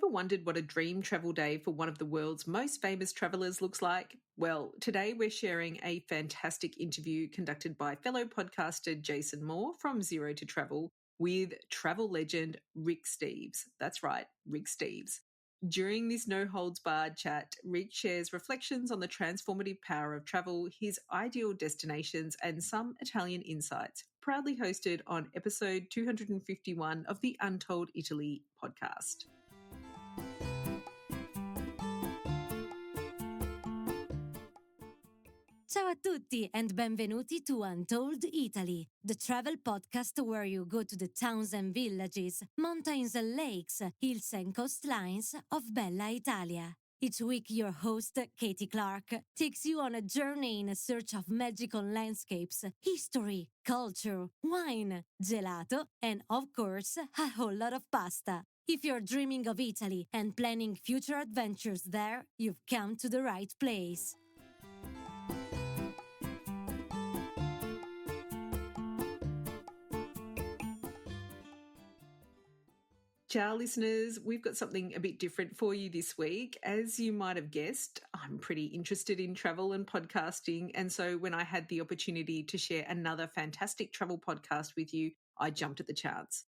ever wondered what a dream travel day for one of the world's most famous travelers looks like? Well, today we're sharing a fantastic interview conducted by fellow podcaster Jason Moore from Zero to Travel with travel legend Rick Steves. That's right, Rick Steves. During this no-holds-barred chat, Rick shares reflections on the transformative power of travel, his ideal destinations, and some Italian insights, proudly hosted on episode 251 of the Untold Italy podcast. Ciao a tutti and benvenuti to Untold Italy, the travel podcast where you go to the towns and villages, mountains and lakes, hills and coastlines of Bella Italia. Each week your host, Katie Clark, takes you on a journey in search of magical landscapes, history, culture, wine, gelato, and of course, a whole lot of pasta. If you're dreaming of Italy and planning future adventures there, you've come to the right place. Ciao, listeners. We've got something a bit different for you this week. As you might have guessed, I'm pretty interested in travel and podcasting. And so when I had the opportunity to share another fantastic travel podcast with you, I jumped at the chance.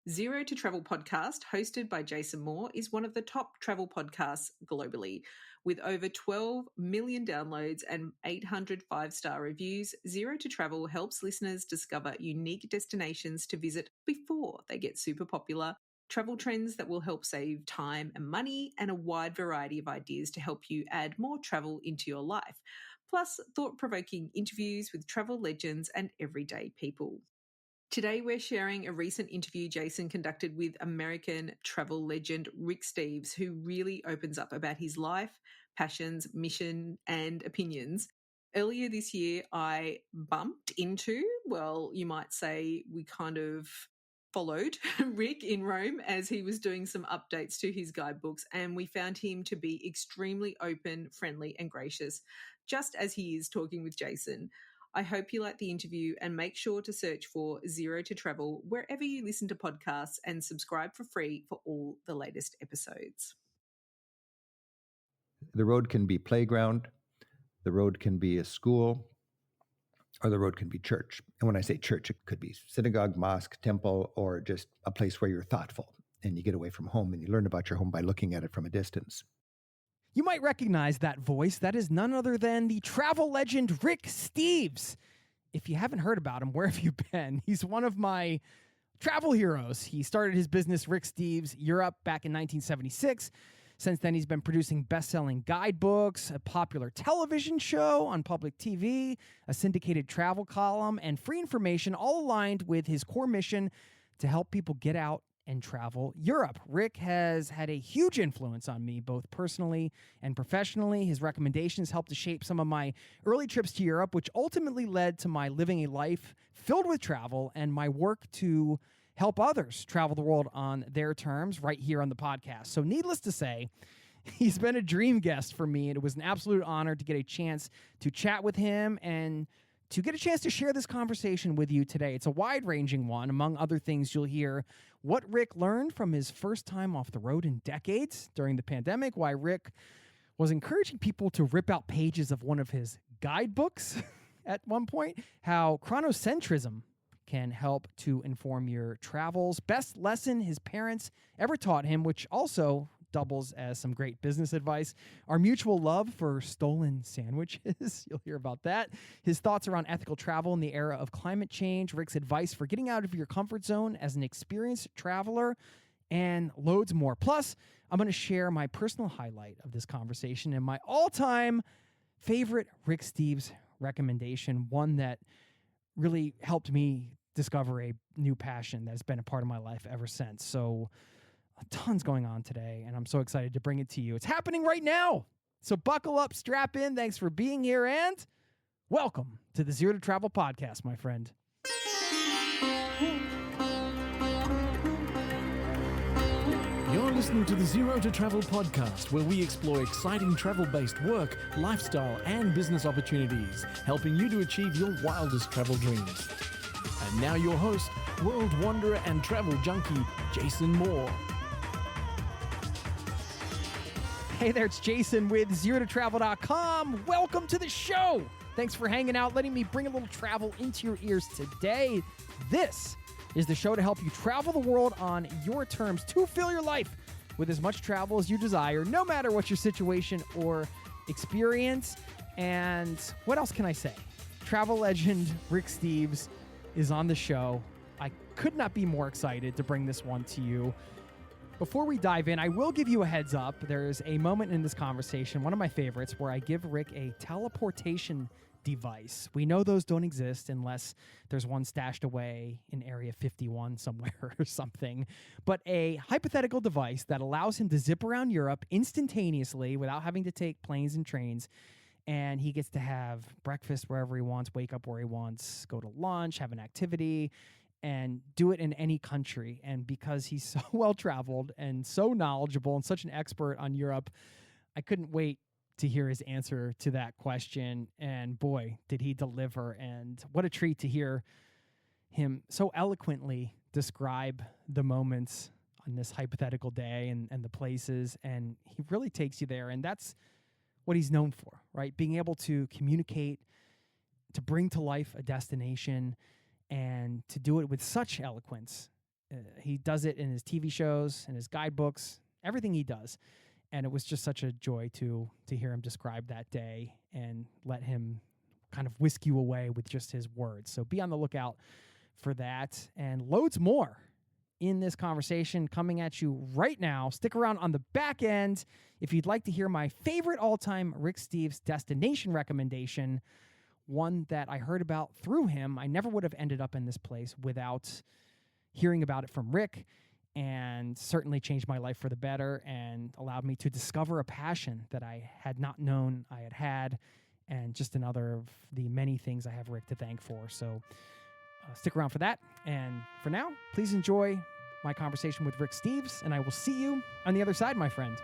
Zero to Travel podcast, hosted by Jason Moore, is one of the top travel podcasts globally. With over 12 million downloads and 800 five-star reviews, Zero to Travel helps listeners discover unique destinations to visit before they get super popular, travel trends that will help save time and money, and a wide variety of ideas to help you add more travel into your life, plus thought-provoking interviews with travel legends and everyday people. Today, we're sharing a recent interview Jason conducted with American travel legend Rick Steves, who really opens up about his life, passions, mission, and opinions. Earlier this year, I bumped into, well, you might say we kind of followed Rick in Rome as he was doing some updates to his guidebooks, and we found him to be extremely open, friendly, and gracious, just as he is talking with Jason. I hope you like the interview, and make sure to search for Zero to Travel wherever you listen to podcasts and subscribe for free for all the latest episodes. The road can be playground, the road can be a school, or the road can be church. And when I say church, it could be synagogue, mosque, temple, or just a place where you're thoughtful and you get away from home and you learn about your home by looking at it from a distance. You might recognize that voice. That is none other than the travel legend Rick Steves. If you haven't heard about him, where have you been? He's one of my travel heroes. He started his business, Rick Steves Europe, back in 1976. Since then, he's been producing best-selling guidebooks, a popular television show on public TV, a syndicated travel column, and free information, all aligned with his core mission to help people get out and travel Europe. Rick has had a huge influence on me, both personally and professionally. His recommendations helped to shape some of my early trips to Europe, which ultimately led to my living a life filled with travel and my work to help others travel the world on their terms right here on the podcast. So needless to say, he's been a dream guest for me, and it was an absolute honor to get a chance to chat with him and to get a chance to share this conversation with you today. It's a wide-ranging one. Among other things, you'll hear what Rick learned from his first time off the road in decades during the pandemic, why Rick was encouraging people to rip out pages of one of his guidebooks at one point, how chronocentrism can help to inform your travels, best lesson his parents ever taught him, which also doubles as some great business advice, our mutual love for stolen sandwiches. You'll hear about that. His thoughts around ethical travel in the era of climate change, Rick's advice for getting out of your comfort zone as an experienced traveler, and loads more. Plus, I'm going to share my personal highlight of this conversation and my all-time favorite Rick Steves recommendation, one that really helped me discover a new passion that's been a part of my life ever since. So tons going on today, and I'm so excited to bring it to you. It's happening right now. So buckle up, strap in. Thanks for being here, and welcome to the Zero to Travel podcast, my friend. You're listening to the Zero to Travel podcast, where we explore exciting travel-based work, lifestyle, and business opportunities, helping you to achieve your wildest travel dreams. And now your host, world wanderer and travel junkie, Jason Moore. Hey there, it's Jason with ZeroToTravel.com. Welcome to the show. Thanks for hanging out, letting me bring a little travel into your ears today. This is the show to help you travel the world on your terms to fill your life with as much travel as you desire, no matter what your situation or experience. And what else can I say? Travel legend Rick Steves is on the show. I could not be more excited to bring this one to you. Before we dive in, I will give you a heads up. There's a moment in this conversation, one of my favorites, where I give Rick a teleportation device. We know those don't exist unless there's one stashed away in Area 51 somewhere or something. But a hypothetical device that allows him to zip around Europe instantaneously without having to take planes and trains. And he gets to have breakfast wherever he wants, wake up where he wants, go to lunch, have an activity, and do it in any country. And because he's so well-traveled and so knowledgeable and such an expert on Europe, I couldn't wait to hear his answer to that question. And boy, did he deliver. And what a treat to hear him so eloquently describe the moments on this hypothetical day and the places. And he really takes you there. And that's what he's known for, right? Being able to communicate, to bring to life a destination, and to do it with such eloquence. He does it in his TV shows, in his guidebooks, everything he does. And it was just such a joy to hear him describe that day and let him kind of whisk you away with just his words. So be on the lookout for that and loads more in this conversation coming at you right now. Stick around on the back end if you'd like to hear my favorite all-time Rick Steves destination recommendation, one that I heard about through him. I never would have ended up in this place without hearing about it from Rick, and certainly changed my life for the better and allowed me to discover a passion that I had not known I had, and just another of the many things I have Rick to thank for. So stick around for that. And for now, please enjoy my conversation with Rick Steves, and I will see you on the other side, my friend.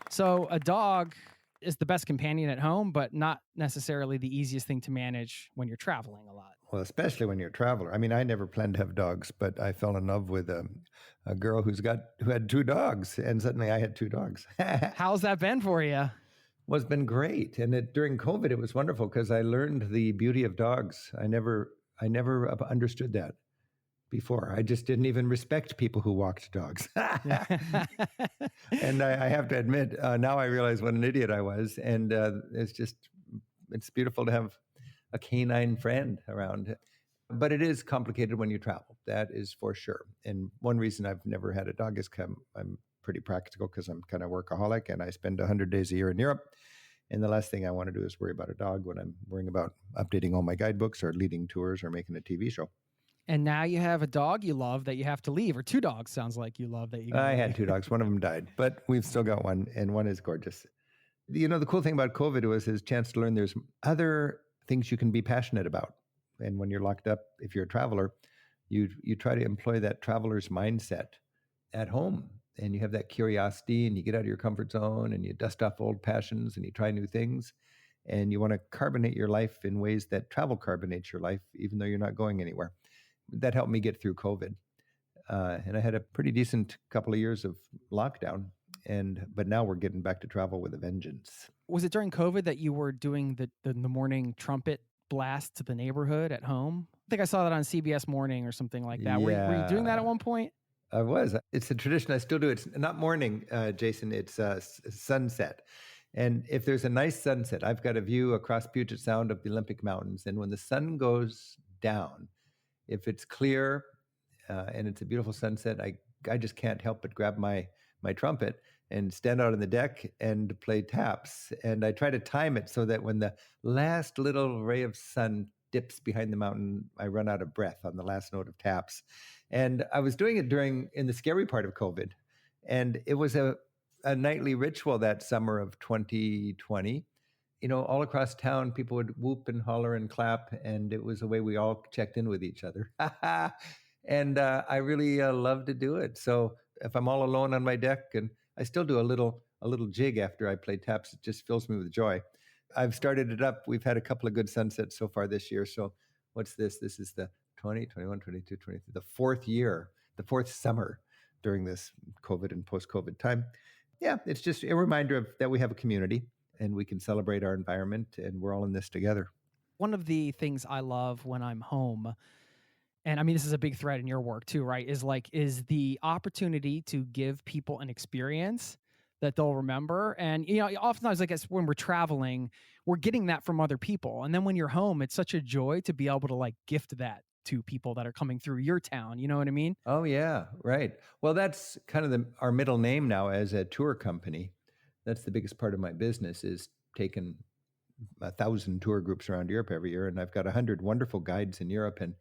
So a dog is the best companion at home, but not necessarily the easiest thing to manage when you're traveling a lot. Well, especially when you're a traveler. I mean, I never planned to have dogs, but I fell in love with a girl who had 2 dogs, and suddenly I had 2 dogs. How's that been for you? Well, it's been great. And during COVID, it was wonderful because I learned the beauty of dogs. I never understood that before. I just didn't even respect people who walked dogs. And I have to admit, now I realize what an idiot I was. And it's beautiful to have a canine friend around. But it is complicated when you travel. That is for sure. And one reason I've never had a dog is I'm pretty practical because I'm kind of workaholic and I spend 100 days a year in Europe. And the last thing I want to do is worry about a dog when I'm worrying about updating all my guidebooks or leading tours or making a TV show. And now you have a dog you love that you have to leave, or 2 dogs sounds like you love that you I had 2 dogs. One of them died, but we've still got one, and one is gorgeous. You know, the cool thing about COVID was his chance to learn there's other things you can be passionate about. And when you're locked up, if you're a traveler, you try to employ that traveler's mindset at home. And you have that curiosity, and you get out of your comfort zone, and you dust off old passions, and you try new things. And you want to carbonate your life in ways that travel carbonates your life, even though you're not going anywhere. That helped me get through COVID. And I had a pretty decent couple of years of lockdown. But now we're getting back to travel with a vengeance. Was it during COVID that you were doing the morning trumpet blast to the neighborhood at home? I think I saw that on CBS Morning or something like that. Yeah. Were you doing that at one point? I was. It's a tradition. I still do. It's not morning, Jason. It's sunset. And if there's a nice sunset, I've got a view across Puget Sound of the Olympic Mountains. And when the sun goes down, if it's clear and it's a beautiful sunset, I just can't help but grab my trumpet and stand out on the deck and play taps. And I try to time it so that when the last little ray of sun dips behind the mountain, I run out of breath on the last note of taps. And I was doing it in the scary part of COVID. And it was a nightly ritual that summer of 2020 all across town, people would whoop and holler and clap, and it was a way we all checked in with each other. And I really love to do it. So if I'm all alone on my deck, and I still do a little jig after I play taps, it just fills me with joy. I've started it up. We've had a couple of good sunsets so far this year. So what's this? This is the 20, 21, 22, 23, the fourth year, the fourth summer during this COVID and post-COVID time. Yeah, it's just a reminder of that we have a community and we can celebrate our environment, and we're all in this together. One of the things I love when I'm home, and I mean, this is a big thread in your work too, right? Is the opportunity to give people an experience that they'll remember. And, oftentimes, I guess when we're traveling, we're getting that from other people. And then when you're home, it's such a joy to be able to like gift that to people that are coming through your town. You know what I mean? Oh, yeah, right. Well, that's kind of our middle name now as a tour company. That's the biggest part of my business, is taking 1,000 tour groups around Europe every year. And I've got 100 wonderful guides in Europe. And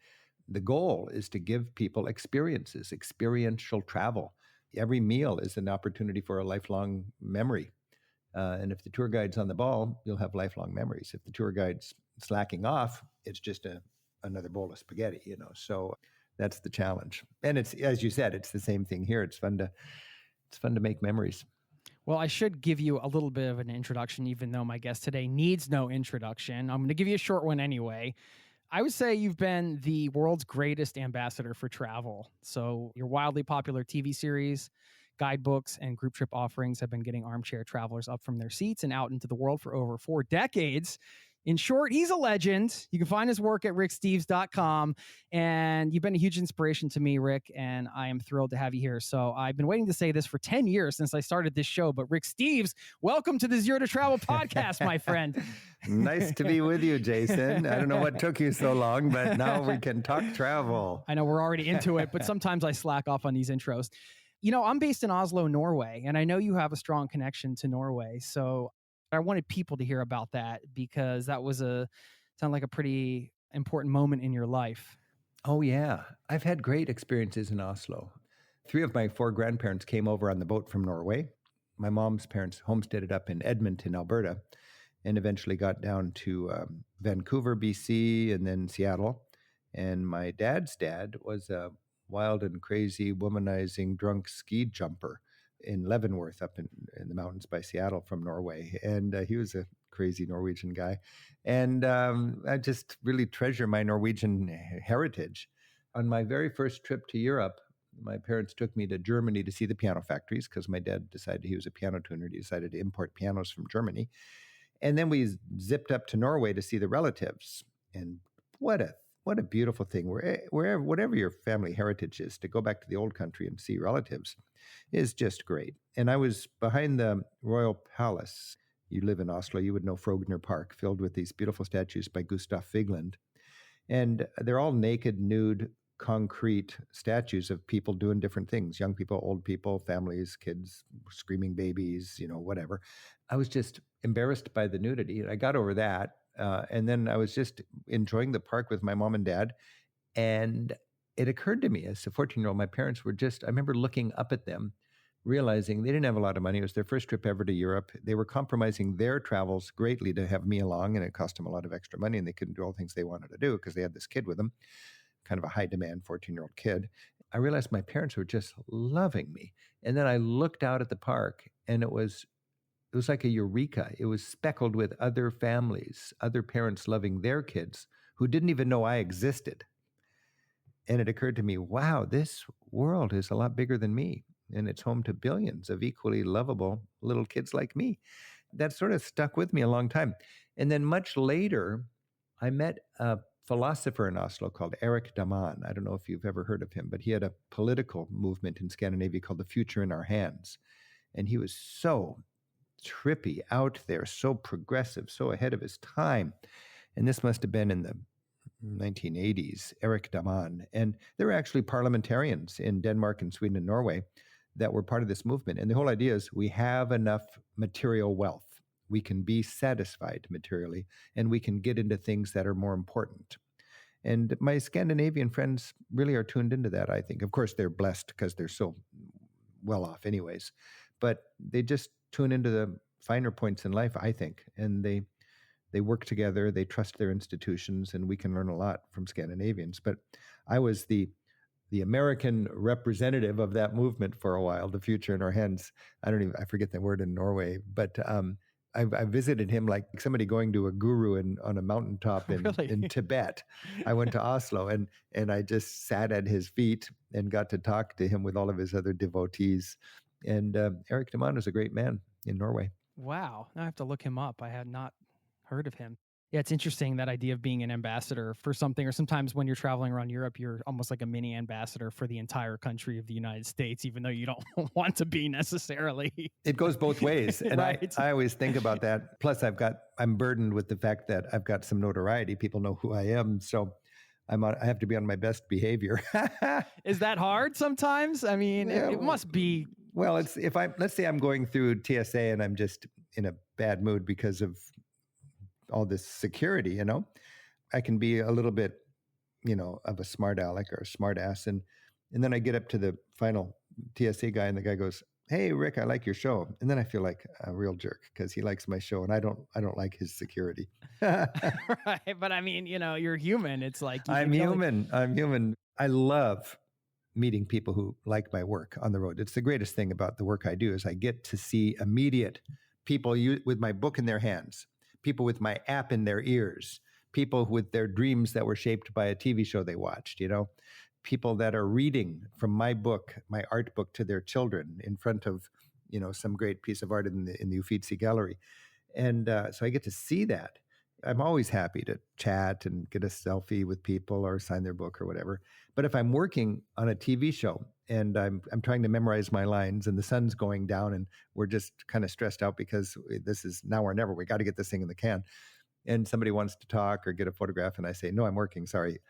the goal is to give people experiences, experiential travel. Every meal is an opportunity for a lifelong memory. And if the tour guide's on the ball, you'll have lifelong memories. If the tour guide's slacking off, it's just another bowl of spaghetti, So that's the challenge. And it's, as you said, it's the same thing here. It's fun to make memories. Well, I should give you a little bit of an introduction, even though my guest today needs no introduction. I'm going to give you a short one anyway. I would say you've been the world's greatest ambassador for travel. So your wildly popular TV series, guidebooks, and group trip offerings have been getting armchair travelers up from their seats and out into the world for over 4 decades. In short, he's a legend. You can find his work at ricksteves.com. And you've been a huge inspiration to me, Rick, and I am thrilled to have you here. So I've been waiting to say this for 10 years since I started this show. But Rick Steves, welcome to the Zero to Travel podcast, my friend. Nice to be with you, Jason. I don't know what took you so long, but now we can talk travel. I know we're already into it, but sometimes I slack off on these intros. I'm based in Oslo, Norway, and I know you have a strong connection to Norway. So I wanted people to hear about that because that was sounded like a pretty important moment in your life. Oh, yeah. I've had great experiences in Oslo. 3 of my 4 grandparents came over on the boat from Norway. My mom's parents homesteaded up in Edmonton, Alberta, and eventually got down to Vancouver, BC, and then Seattle. And my dad's dad was a wild and crazy, womanizing, drunk ski jumper in Leavenworth up in the mountains by Seattle from Norway. And he was a crazy Norwegian guy. And I just really treasure my Norwegian heritage. On my very first trip to Europe, my parents took me to Germany to see the piano factories because my dad decided he was a piano tuner. He decided to import pianos from Germany. And then we zipped up to Norway to see the relatives. And what a beautiful thing. Whatever your family heritage is, to go back to the old country and see relatives is just great. And I was behind the Royal Palace. You live in Oslo, you would know Frogner Park, filled with these beautiful statues by Gustav Vigeland. And they're all naked, nude, concrete statues of people doing different things. Young people, old people, families, kids, screaming babies, whatever. I was just embarrassed by the nudity. I got over that. And then I was just enjoying the park with my mom and dad. And it occurred to me as a 14-year-old, my parents were I remember looking up at them, realizing they didn't have a lot of money. It was their first trip ever to Europe. They were compromising their travels greatly to have me along, and it cost them a lot of extra money, and they couldn't do all the things they wanted to do because they had this kid with them, kind of a high-demand 14-year-old kid. I realized my parents were just loving me. And then I looked out at the park, and it was like a eureka. It was speckled with other families, other parents loving their kids who didn't even know I existed. And it occurred to me, wow, this world is a lot bigger than me. And it's home to billions of equally lovable little kids like me. That sort of stuck with me a long time. And then much later, I met a philosopher in Oslo called Erik Daman. I don't know if you've ever heard of him, but he had a political movement in Scandinavia called The Future in Our Hands. And he was so trippy, out there, so progressive, so ahead of his time. And this must have been in the 1980s, Erik Daman. And there were actually parliamentarians in Denmark and Sweden and Norway that were part of this movement. And the whole idea is we have enough material wealth. We can be satisfied materially, and we can get into things that are more important. And my Scandinavian friends really are tuned into that, I think. Of course, they're blessed because they're so well off anyways. But they just tune into the finer points in life, I think. And they They work together, they trust their institutions, and we can learn a lot from Scandinavians. But I was the American representative of that movement for a while, the future in our hands. I forget the word in Norway, but I visited him like somebody going to a guru on a mountaintop Really? in Tibet. I went to Oslo and I just sat at his feet and got to talk to him with all of his other devotees. And Eric de Man is a great man in Norway. Wow. Now I have to look him up. I had not heard of him. Yeah, it's interesting, that idea of being an ambassador for something, or sometimes when you're traveling around Europe, you're almost like a mini ambassador for the entire country of the United States, even though you don't want to be necessarily. It goes both ways. And Right. I always think about that. Plus, I'm burdened with the fact that I've got some notoriety. People know who I am. So I have to be on my best behavior. Is that hard sometimes? I mean, Yeah, it must be. Well, let's say I'm going through TSA and I'm just in a bad mood because of all this security, I can be a little bit, of a smart aleck or a smart ass. And then I get up to the final TSA guy and the guy goes, "Hey, Rick, I like your show." And then I feel like a real jerk because he likes my show and I don't like his security. Right. But I mean, you're human. It's like, I'm human. I love meeting people who like my work on the road. It's the greatest thing about the work I do is I get to see immediate people with my book in their hands, people with my app in their ears, people with their dreams that were shaped by a TV show they watched, people that are reading from my book, my art book, to their children in front of, some great piece of art in the Uffizi Gallery. And so I get to see that. I'm always happy to chat and get a selfie with people or sign their book or whatever. But if I'm working on a TV show and I'm trying to memorize my lines and the sun's going down and we're just kind of stressed out because this is now or never, we got to get this thing in the can. And somebody wants to talk or get a photograph and I say, "No, I'm working, sorry."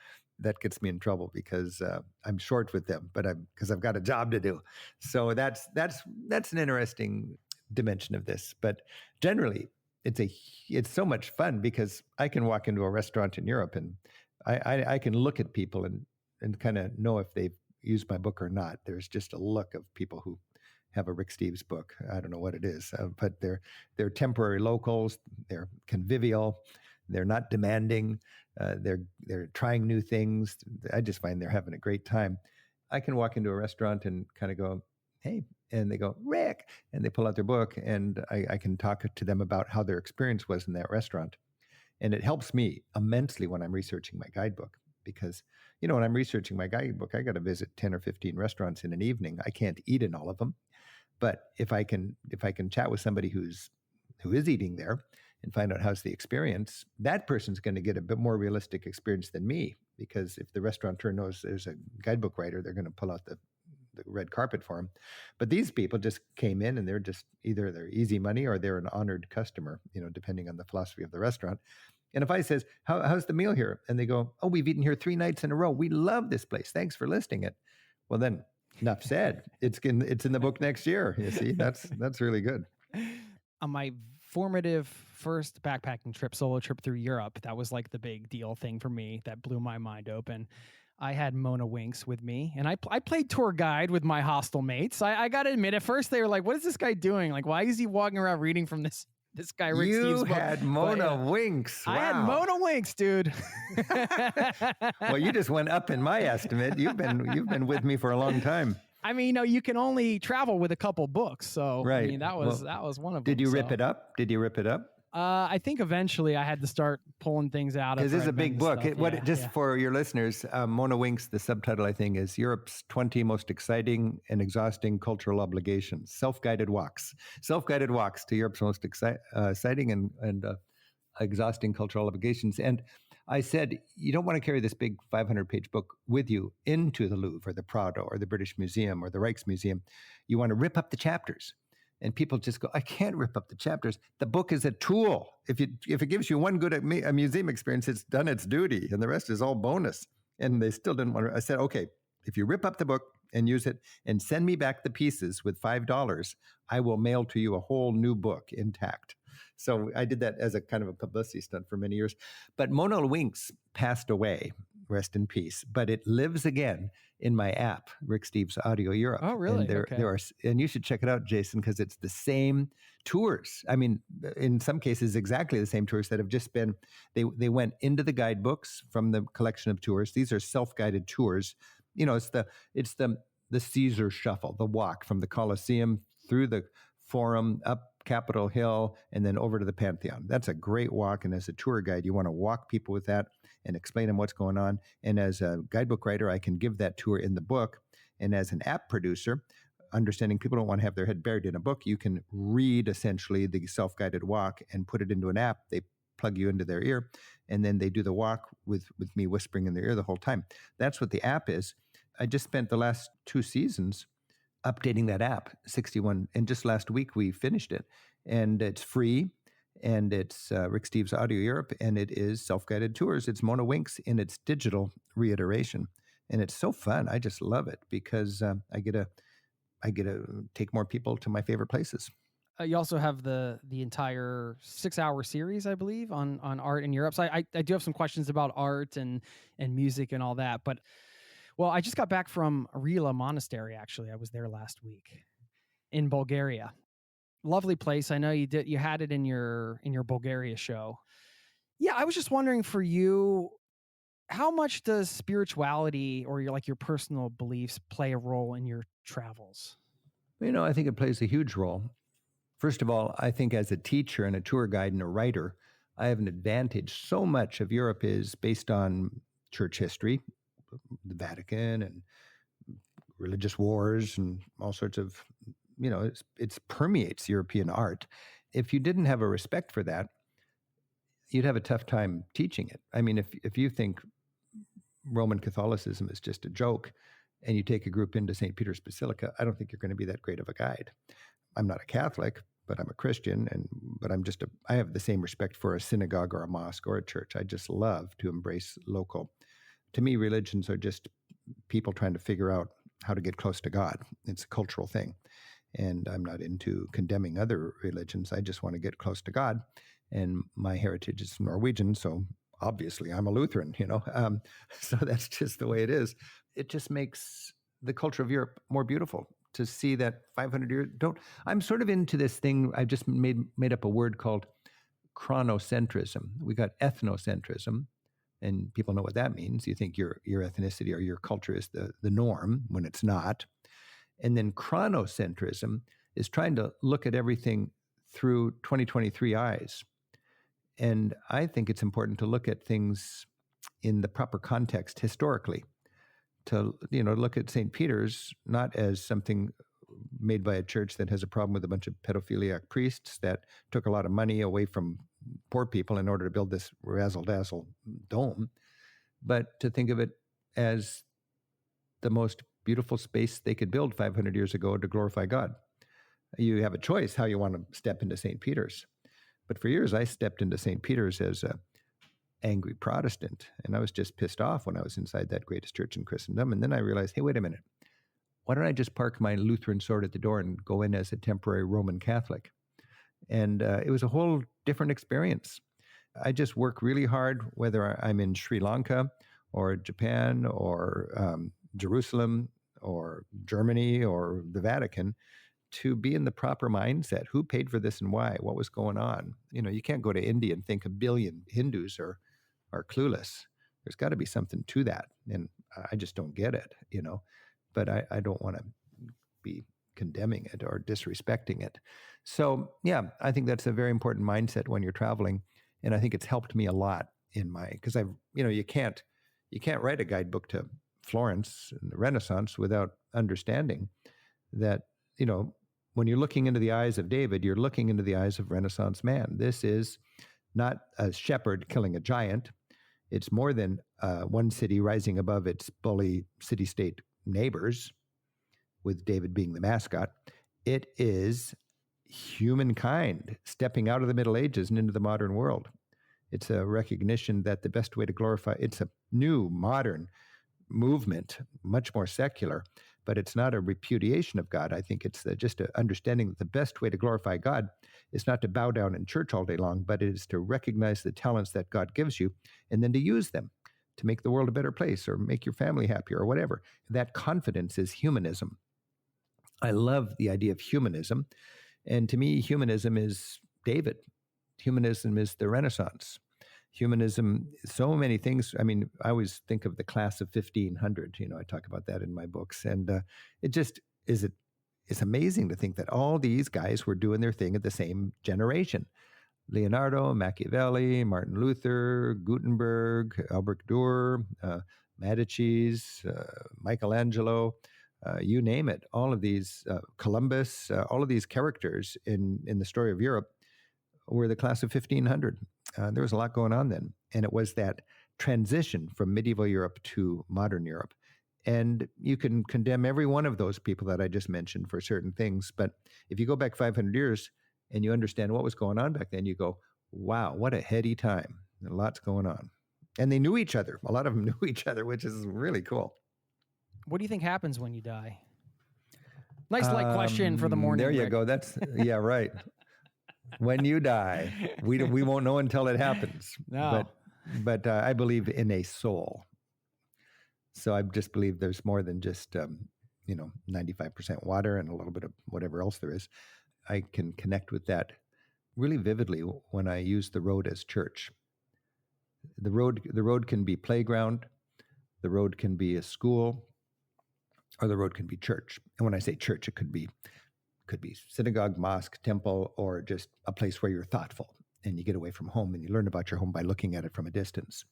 That gets me in trouble because I'm short with them, but because I've got a job to do. So that's an interesting dimension of this. But generally, it's so much fun because I can walk into a restaurant in Europe and I can look at people and kind of know if they've used my book or not. There's just a look of people who have a Rick Steves book. I don't know what it is, but they're temporary locals. They're convivial. They're not demanding. They're trying new things. I just find they're having a great time. I can walk into a restaurant and kind of go, "Hey," and they go, "Rick," and they pull out their book, and I can talk to them about how their experience was in that restaurant. And it helps me immensely when I'm researching my guidebook because, when I'm researching my guidebook, I got to visit 10 or 15 restaurants in an evening. I can't eat in all of them. But if I can chat with somebody who is eating there and find out how's the experience, that person's going to get a bit more realistic experience than me, because if the restaurateur knows there's a guidebook writer, they're going to pull out the red carpet for him. But these people just came in and they're just either they're easy money or they're an honored customer, depending on the philosophy of the restaurant. And if I says, how's the meal here? And they go, "Oh, we've eaten here 3 nights in a row. We love this place. Thanks for listing it." Well, then enough said. It's in the book next year. You see, that's really good. On my formative first backpacking trip, solo trip through Europe, that was like the big deal thing for me that blew my mind open. I had Mona Winks with me, and I played tour guide with my hostel mates. I got to admit, at first they were like, "What is this guy doing? Like, why is he walking around reading from this guy Rick Steves book?" You had Mona Winks. Wow. I had Mona Winks, dude. Well, you just went up in my estimate. You've been with me for a long time. I mean, you can only travel with a couple books, so right. I mean that was one of them. Did you rip it up? I think eventually I had to start pulling things out. Because it's a big book. For your listeners, Mona Winks, the subtitle, I think, is Europe's 20 Most Exciting and Exhausting Cultural Obligations. Self-guided walks to Europe's most exciting and exhausting cultural obligations. And I said, you don't want to carry this big 500-page book with you into the Louvre or the Prado or the British Museum or the Rijksmuseum. You want to rip up the chapters. And people just go, "I can't rip up the chapters." The book is a tool. If it gives you one good a museum experience, it's done its duty, and the rest is all bonus. And they still didn't want to. I said, "Okay, if you rip up the book and use it and send me back the pieces with $5, I will mail to you a whole new book intact." So I did that as a kind of a publicity stunt for many years. But Mona Winks passed away rest in peace. But it lives again in my app, Rick Steves Audio Europe. Oh, really? And there are, and you should check it out, Jason, because it's the same tours. I mean, in some cases, exactly the same tours that have just been. They went into the guidebooks from the collection of tours. These are self-guided tours. It's the Caesar Shuffle, the walk from the Colosseum through the Forum up Capitol Hill and then over to the Pantheon. That's a great walk. And as a tour guide, you want to walk people with that and explain them what's going on. And as a guidebook writer, I can give that tour in the book. And as an app producer, understanding people don't want to have their head buried in a book, you can read essentially the self-guided walk and put it into an app. They plug you into their ear, and then they do the walk with me whispering in their ear the whole time. That's what the app is. I just spent the last 2 seasons updating that app, 61. And just last week we finished it. And it's free. And it's Rick Steves Audio Europe. And it is self-guided tours. It's Mona Winks in its digital reiteration. And it's so fun. I just love it because I get to take more people to my favorite places. You also have the entire 6-hour series, I believe, on art in Europe. So I do have some questions about art and music and all that. But well, I just got back from Rila Monastery, actually. I was there last week in Bulgaria. Lovely place. I know you had it in your Bulgaria show. Yeah, I was just wondering for you, how much does spirituality or your personal beliefs play a role in your travels? I think it plays a huge role. First of all, I think as a teacher and a tour guide and a writer, I have an advantage. So much of Europe is based on church history, the Vatican and religious wars and all sorts of, it permeates European art. If you didn't have a respect for that, you'd have a tough time teaching it. I mean, if you think Roman Catholicism is just a joke and you take a group into St. Peter's Basilica, I don't think you're going to be that great of a guide. I'm not a Catholic, but I'm a Christian, but I have the same respect for a synagogue or a mosque or a church. I just love to embrace local. To me, religions are just people trying to figure out how to get close to God. It's a cultural thing. And I'm not into condemning other religions. I just want to get close to God. And my heritage is Norwegian, so obviously I'm a Lutheran, so that's just the way it is. It just makes the culture of Europe more beautiful to see that 500 years. I'm sort of into this thing. I just made up a word called chronocentrism. We got ethnocentrism. And people know what that means. You think your ethnicity or your culture is the norm when it's not. And then chronocentrism is trying to look at everything through 2023 eyes. And I think it's important to look at things in the proper context historically. To look at St. Peter's not as something made by a church that has a problem with a bunch of pedophiliac priests that took a lot of money away from poor people in order to build this razzle-dazzle dome, but to think of it as the most beautiful space they could build 500 years ago to glorify God. You have a choice how you want to step into St. Peter's. But for years, I stepped into St. Peter's as a angry Protestant, and I was just pissed off when I was inside that greatest church in Christendom. And then I realized, hey, wait a minute. Why don't I just park my Lutheran sword at the door and go in as a temporary Roman Catholic? And it was a whole different experience. I just work really hard, whether I'm in Sri Lanka or Japan or Jerusalem or Germany or the Vatican, to be in the proper mindset. Who paid for this and why? What was going on? You can't go to India and think 1 billion Hindus are clueless. There's got to be something to that. And I just don't get it, but I don't want to be condemning it or disrespecting it. So yeah, I think that's a very important mindset when you're traveling. And I think it's helped me a lot because you can't write a guidebook to Florence and the Renaissance without understanding that, when you're looking into the eyes of David, you're looking into the eyes of Renaissance man. This is not a shepherd killing a giant. It's more than one city rising above its bully city-state neighbors, with David being the mascot. It is humankind stepping out of the Middle Ages and into the modern world. It's a recognition that the best way to glorify, it's a new modern movement, much more secular, but it's not a repudiation of God. I think it's just an understanding that the best way to glorify God is not to bow down in church all day long, but it is to recognize the talents that God gives you and then to use them to make the world a better place or make your family happier or whatever. That confidence is humanism. I love the idea of humanism. And to me, humanism is David. Humanism is the Renaissance. Humanism, so many things. I mean, I always think of the class of 1500. I talk about that in my books. And it just it's amazing to think that all these guys were doing their thing at the same generation. Leonardo, Machiavelli, Martin Luther, Gutenberg, Albert Dürer, Medicis, Michelangelo, you name it. All of these, Columbus, all of these characters in the story of Europe were the class of 1500. There was a lot going on then. And it was that transition from medieval Europe to modern Europe. And you can condemn every one of those people that I just mentioned for certain things. But if you go back 500 years and you understand what was going on back then, you go, wow, what a heady time. Lots going on. And they knew each other. A lot of them knew each other, which is really cool. What do you think happens when you die? Nice light question for the morning. There you Rick. go. That's, yeah, right. When you die, we won't know until it happens. No. But I believe in a soul. So I just believe there's more than just, 95% water and a little bit of whatever else there is. I can connect with that really vividly when I use the road as church. The road can be playground, the road can be a school, or the road can be church. And when I say church, it could be synagogue, mosque, temple, or just a place where you're thoughtful and you get away from home and you learn about your home by looking at it from a distance.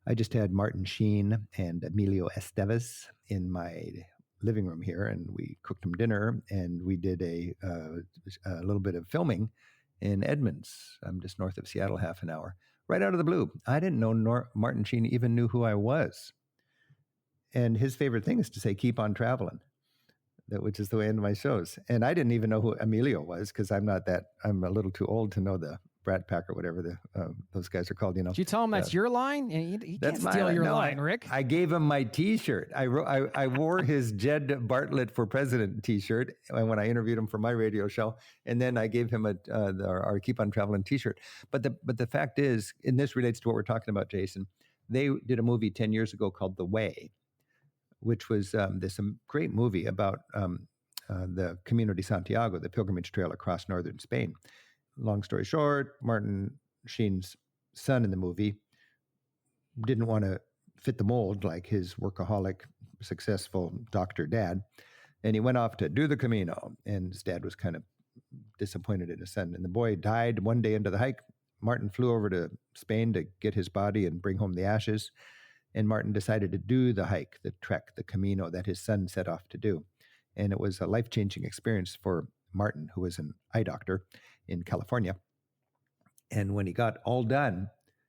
I just had Martin Sheen and Emilio Estevez in my living room here, and we cooked them dinner, and we did a little bit of filming in Edmonds. I'm just north of Seattle, half an hour, right out of the blue. I didn't know Martin Sheen even knew who I was. And his favorite thing is to say, keep on traveling, which is the way I end my shows. And I didn't even know who Emilio was because I'm a little too old to know the Brat Pack or whatever those guys are called, Did you tell him that's your line? He can't steal your line, Rick. I gave him my T-shirt. I wore his Jed Bartlett for President T-shirt when I interviewed him for my radio show, and then I gave him our Keep on Traveling T-shirt. But the fact is, and this relates to what we're talking about, Jason, they did a movie 10 years ago called The Way, which was this great movie about the Camino de Santiago, the pilgrimage trail across northern Spain. Long story short, Martin Sheen's son in the movie didn't want to fit the mold like his workaholic, successful doctor dad. And he went off to do the Camino. And his dad was kind of disappointed in his son. And the boy died one day into the hike. Martin flew over to Spain to get his body and bring home the ashes. And Martin decided to do the hike, the trek, the Camino that his son set off to do. And it was a life-changing experience for Martin, who was an eye doctor in California. And when he got all done,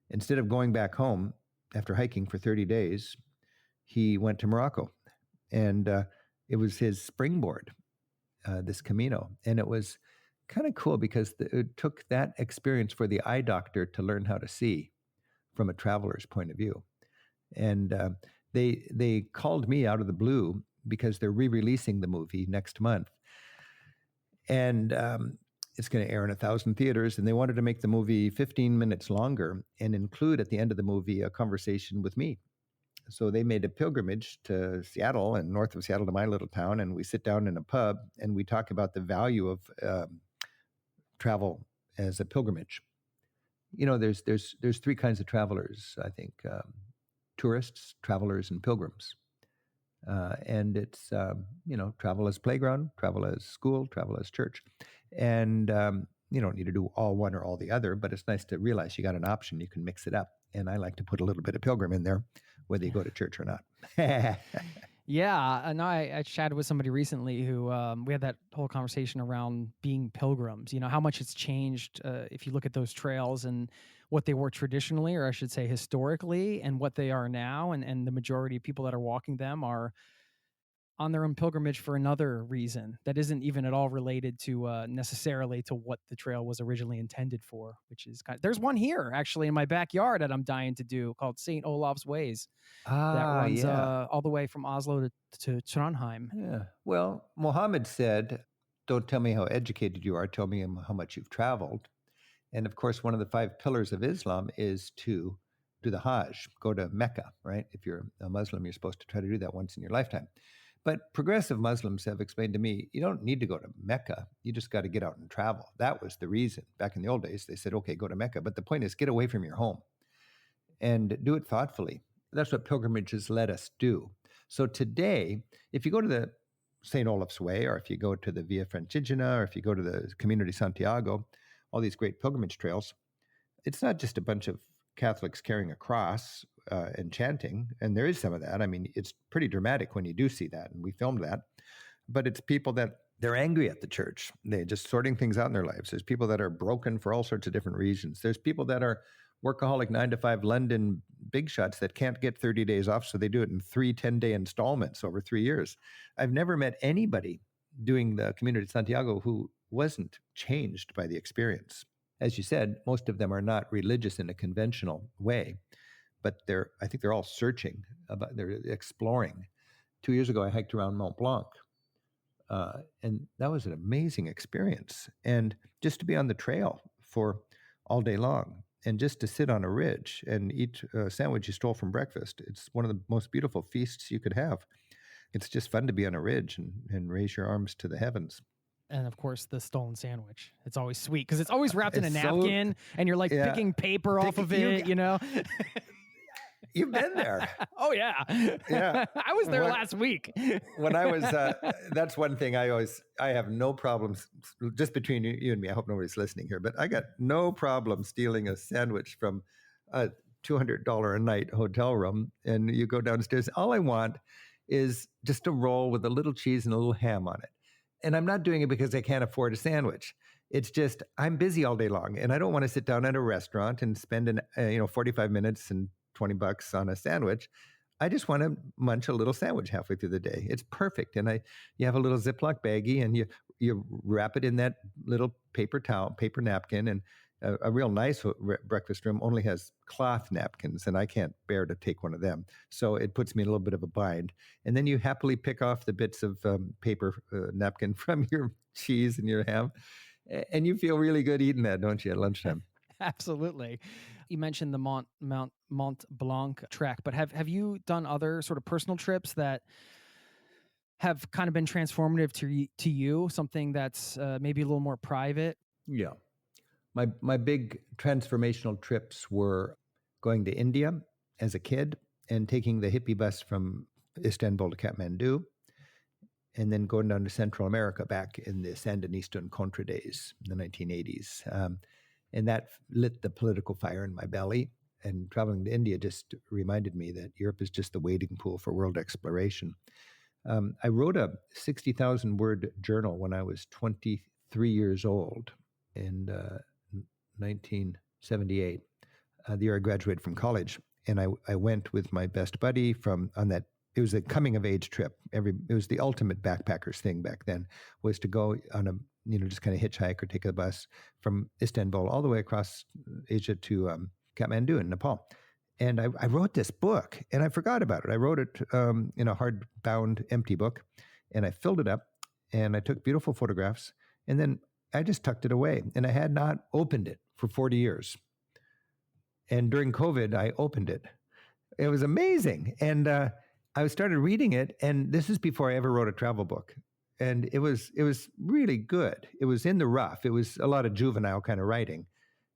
instead of going back home after hiking for 30 days, he went to Morocco. And it was his springboard, this Camino. And it was kind of cool because it took that experience for the eye doctor to learn how to see from a traveler's point of view. And they called me out of the blue because they're re-releasing the movie next month. And it's going to air in 1,000 theaters, and they wanted to make the movie 15 minutes longer and include at the end of the movie a conversation with me. So they made a pilgrimage to Seattle and north of Seattle to my little town, and we sit down in a pub and we talk about the value of travel as a pilgrimage. There's three kinds of travelers, I think: tourists, travelers, and pilgrims. And it's, travel as playground, travel as school, travel as church. And you don't need to do all one or all the other, but it's nice to realize you got an option. You can mix it up. And I like to put a little bit of pilgrim in there, whether you go to church or not. Yeah. And I chatted with somebody recently who we had that whole conversation around being pilgrims, how much it's changed if you look at those trails and what they were traditionally, or I should say historically, and what they are now. And the majority of people that are walking them are on their own pilgrimage for another reason that isn't even at all related to necessarily to what the trail was originally intended for, which is there's one here actually in my backyard that I'm dying to do called St. Olaf's Ways that runs all the way from Oslo to Trondheim. Yeah. Well, Muhammad said, don't tell me how educated you are, tell me how much you've traveled. And of course, one of the 5 pillars of Islam is to do the Hajj, go to Mecca, right? If you're a Muslim, you're supposed to try to do that once in your lifetime. But progressive Muslims have explained to me, you don't need to go to Mecca. You just got to get out and travel. That was the reason. Back in the old days, they said, okay, go to Mecca. But the point is, get away from your home and do it thoughtfully. That's what pilgrimages let us do. So today, if you go to the St. Olaf's Way, or if you go to the Via Francigena, or if you go to the Community Santiago, all these great pilgrimage trails, it's not just a bunch of Catholics carrying a cross and chanting, and there is some of that. I mean, it's pretty dramatic when you do see that, and we filmed that. But it's people that they're angry at the church. They're just sorting things out in their lives. There's people that are broken for all sorts of different reasons. There's people that are workaholic 9-to-5 London big shots that can't get 30 days off, so they do it in 3 10-day installments over 3 years. I've never met anybody doing the Community de Santiago who wasn't changed by the experience. As you said, most of them are not religious in a conventional way, but I think they're all searching, they're exploring. 2 years ago, I hiked around Mont Blanc, and that was an amazing experience. And just to be on the trail for all day long, and just to sit on a ridge and eat a sandwich you stole from breakfast, it's one of the most beautiful feasts you could have. It's just fun to be on a ridge and raise your arms to the heavens. And of course, the stolen sandwich. It's always sweet because it's always wrapped in a napkin, and you're like picking paper off of it, you know? You've been there. Oh, yeah. Yeah. I was there last week. When I was, that's one thing I have no problems, just between you and me, I hope nobody's listening here, but I got no problem stealing a sandwich from a $200 a night hotel room, and you go downstairs. All I want is just a roll with a little cheese and a little ham on it. And I'm not doing it because I can't afford a sandwich. It's just, I'm busy all day long, and I don't want to sit down at a restaurant and spend 45 minutes and $20 on a sandwich. I just want to munch a little sandwich halfway through the day. It's perfect. And you have a little Ziploc baggie, and you wrap it in that little paper napkin, and a real nice breakfast room only has cloth napkins, and I can't bear to take one of them. So it puts me in a little bit of a bind. And then you happily pick off the bits of paper napkin from your cheese and your ham, and you feel really good eating that, don't you, at lunchtime? Absolutely. You mentioned the Mont Blanc trek, but have you done other sort of personal trips that have kind of been transformative to you, something that's maybe a little more private? Yeah. My big transformational trips were going to India as a kid and taking the hippie bus from Istanbul to Kathmandu, and then going down to Central America back in the Sandinista and Contra days in the 1980s. And that lit the political fire in my belly. And traveling to India just reminded me that Europe is just the wading pool for world exploration. I wrote a 60,000-word journal when I was 23 years old in 1978, the year I graduated from college. And I went with my best buddy on that. It was a coming-of-age trip. It was the ultimate backpackers thing back then, was to go on a just kind of hitchhike or take a bus from Istanbul all the way across Asia to Kathmandu in Nepal. And I wrote this book, and I forgot about it. I wrote it in a hardbound empty book, and I filled it up, and I took beautiful photographs, and then I just tucked it away, and I had not opened it for 40 years. And during COVID, I opened it. It was amazing. And I started reading it, and this is before I ever wrote a travel book. And it was really good. It was in the rough. It was a lot of juvenile kind of writing,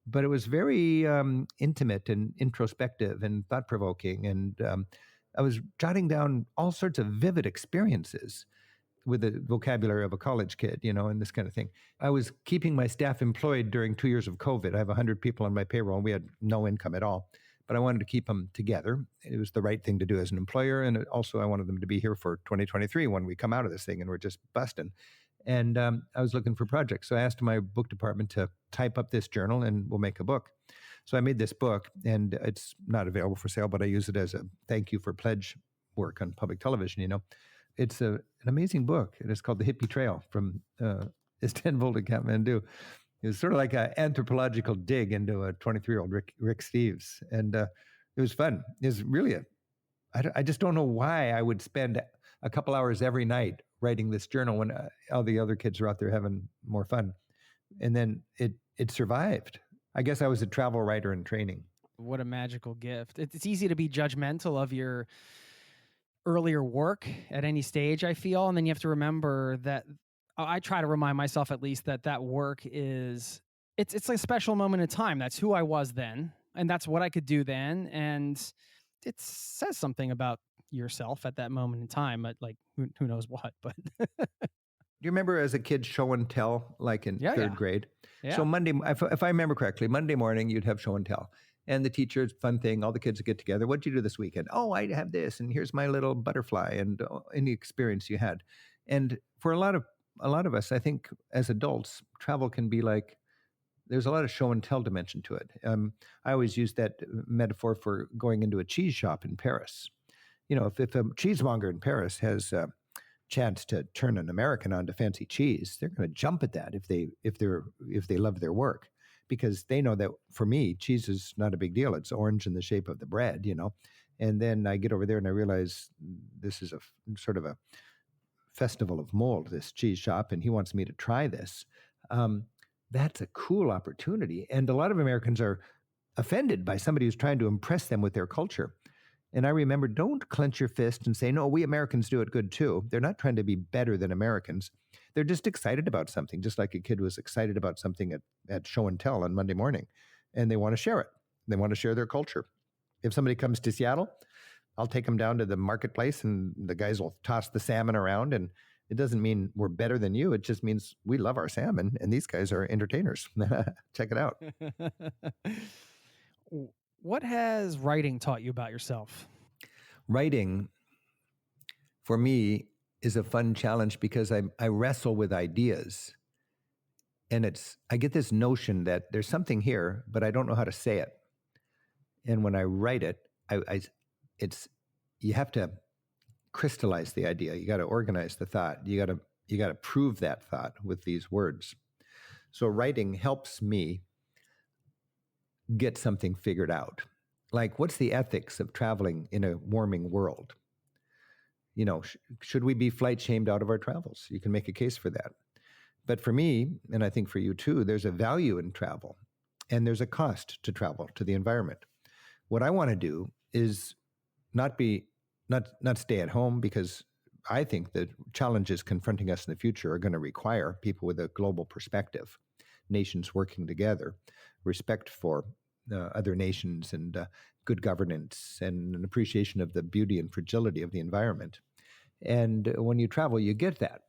but it was very intimate and introspective and thought-provoking. And I was jotting down all sorts of vivid experiences with the vocabulary of a college kid, and this kind of thing. I was keeping my staff employed during 2 years of COVID. I have 100 people on my payroll, and we had no income at all. But I wanted to keep them together. It was the right thing to do as an employer. And also I wanted them to be here for 2023 when we come out of this thing and we're just busting. And I was looking for projects. So I asked my book department to type up this journal and we'll make a book. So I made this book, and it's not available for sale, but I use it as a thank you for pledge work on public television, It's an amazing book. It is called The Hippie Trail from Istanbul to Kathmandu. It was sort of like an anthropological dig into a 23-year-old Rick Steves. And it was fun. It was really I just don't know why I would spend a couple hours every night writing this journal when all the other kids are out there having more fun. And then it survived. I guess I was a travel writer in training. What a magical gift. It's easy to be judgmental of your earlier work at any stage, I feel. And then you have to remember that I try to remind myself at least that work is, it's a special moment in time. That's who I was then. And that's what I could do then. And it says something about yourself at that moment in time. Like who knows what, but Do you remember as a kid show and tell, like in third grade? Yeah. So Monday, if I remember correctly, Monday morning you'd have show and tell. And the teacher's fun thing, all the kids would get together. What'd you do this weekend? Oh, I have this, and here's my little butterfly, and any experience you had. And for a lot of us, I think as adults, travel can be like, there's a lot of show and tell dimension to it. I always use that metaphor for going into a cheese shop in Paris. You know, if a cheesemonger in Paris has a chance to turn an American onto fancy cheese, they're going to jump at that if they love their work, because they know that for me, cheese is not a big deal. It's orange in the shape of the bread, you know. And then I get over there and I realize this is a sort of a festival of mold, this cheese shop, and he wants me to try this. That's a cool opportunity. And a lot of Americans are offended by somebody who's trying to impress them with their culture. And I remember, don't clench your fist and say, no, we Americans do it good too. They're not trying to be better than Americans. They're just excited about something, just like a kid was excited about something at show and tell on Monday morning. And they want to share it. They want to share their culture. If somebody comes to Seattle, I'll take them down to the marketplace and the guys will toss the salmon around. And it doesn't mean we're better than you. It just means we love our salmon and these guys are entertainers. Check it out. What has writing taught you about yourself? Writing, for me, is a fun challenge because I wrestle with ideas. And I get this notion that there's something here, but I don't know how to say it. And when I write it, you have to crystallize the idea. You got to organize the thought. You got to prove that thought with these words. So writing helps me get something figured out. Like, what's the ethics of traveling in a warming world? You know, should we be flight shamed out of our travels? You can make a case for that. But for me, and I think for you too, there's a value in travel and there's a cost to travel, to the environment. What I want to do is not stay at home, because I think the challenges confronting us in the future are going to require people with a global perspective, nations working together, respect for other nations, and good governance, and an appreciation of the beauty and fragility of the environment. And when you travel, you get that.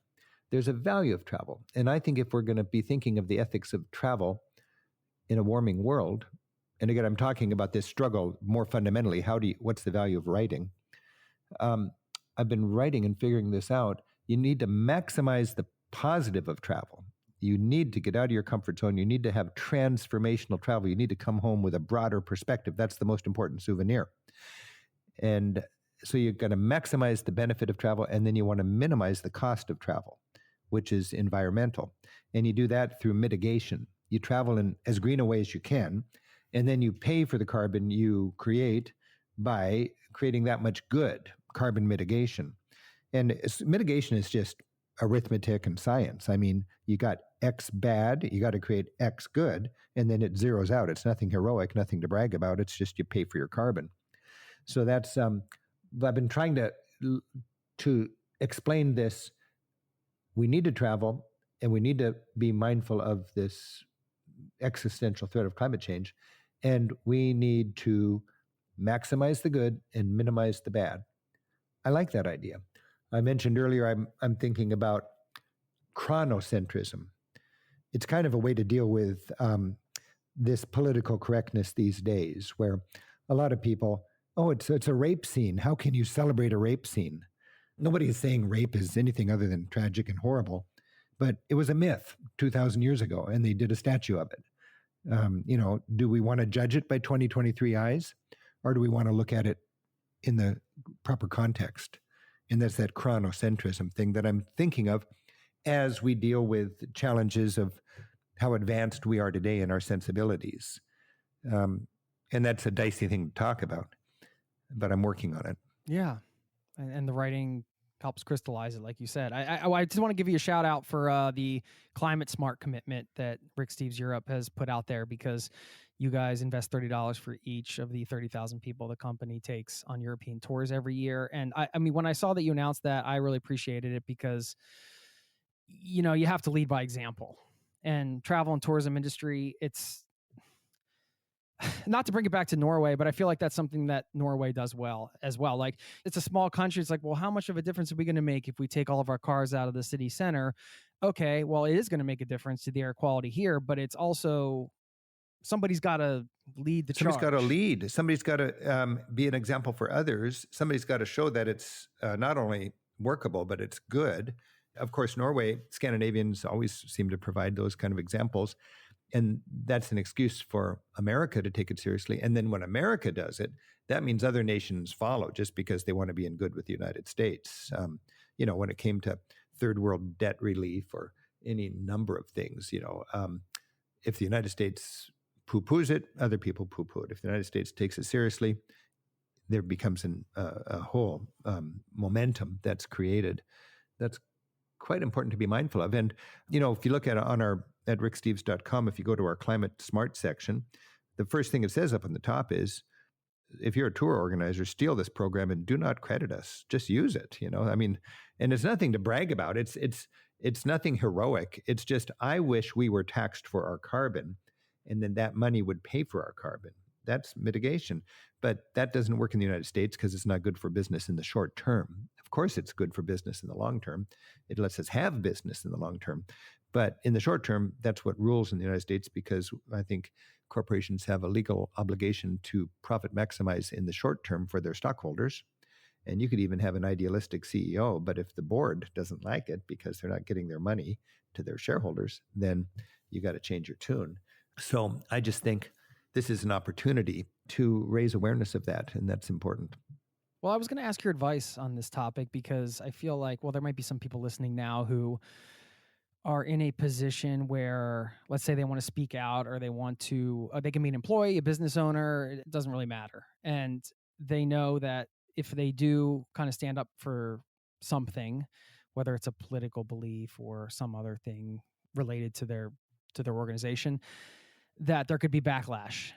There's a value of travel. And I think if we're going to be thinking of the ethics of travel in a warming world, and again, I'm talking about this struggle more fundamentally, what's the value of writing? I've been writing and figuring this out. You need to maximize the positive of travel. You need to get out of your comfort zone. You need to have transformational travel. You need to come home with a broader perspective. That's the most important souvenir. And so you're going to maximize the benefit of travel, and then you want to minimize the cost of travel, which is environmental. And you do that through mitigation. You travel in as green a way as you can, and then you pay for the carbon you create by creating that much good, carbon mitigation. And mitigation is just arithmetic and science. I mean, you got X bad, you got to create X good, and then it zeroes out. It's nothing heroic, nothing to brag about. It's just you pay for your carbon. So that's, I've been trying to explain this. We need to travel, and we need to be mindful of this existential threat of climate change, and we need to maximize the good and minimize the bad. I like that idea. I mentioned earlier, I'm thinking about chronocentrism. It's kind of a way to deal with this political correctness these days, where a lot of people, it's a rape scene. How can you celebrate a rape scene? Nobody is saying rape is anything other than tragic and horrible, but it was a myth 2,000 years ago, and they did a statue of it. Do we want to judge it by 2023 eyes, or do we want to look at it in the proper context? And that's that chronocentrism thing that I'm thinking of as we deal with challenges of how advanced we are today in our sensibilities. And that's a dicey thing to talk about, but I'm working on it. Yeah. And the writing helps crystallize it, like you said. I just want to give you a shout out for the climate smart commitment that Rick Steves Europe has put out there, because You guys invest $30 for each of the 30,000 people the company takes on European tours every year. And I mean, when I saw that you announced that, I really appreciated it because, you have to lead by example. And travel and tourism industry, it's not to bring it back to Norway, but I feel like that's something that Norway does well as well. Like, it's a small country. It's like, well, how much of a difference are we going to make if we take all of our cars out of the city center? Okay, well, it is going to make a difference to the air quality here, but it's also somebody's got to lead the charge. Somebody's got to lead. Somebody's got to be an example for others. Somebody's got to show that it's not only workable, but it's good. Of course, Norway, Scandinavians always seem to provide those kind of examples. And that's an excuse for America to take it seriously. And then when America does it, that means other nations follow just because they want to be in good with the United States. When it came to third world debt relief or any number of things, if the United States poo-poos it, other people poo-poo it. If the United States takes it seriously, there becomes a whole momentum that's created. That's quite important to be mindful of. And, if you look at ricksteves.com, if you go to our Climate Smart section, the first thing it says up on the top is, if you're a tour organizer, steal this program and do not credit us. Just use it, and it's nothing to brag about. It's nothing heroic. It's just, I wish we were taxed for our carbon, and then that money would pay for our carbon. That's mitigation. But that doesn't work in the United States because it's not good for business in the short term. Of course, it's good for business in the long term. It lets us have business in the long term. But in the short term, that's what rules in the United States, because I think corporations have a legal obligation to profit maximize in the short term for their stockholders. And you could even have an idealistic CEO, but if the board doesn't like it because they're not getting their money to their shareholders, then you got to change your tune. So I just think this is an opportunity to raise awareness of that, and that's important. Well, I was going to ask your advice on this topic because I feel like, there might be some people listening now who are in a position where, let's say they want to speak out, or they want to, they can be an employee, a business owner, it doesn't really matter. And they know that if they do kind of stand up for something, whether it's a political belief or some other thing related to their organization, that there could be backlash.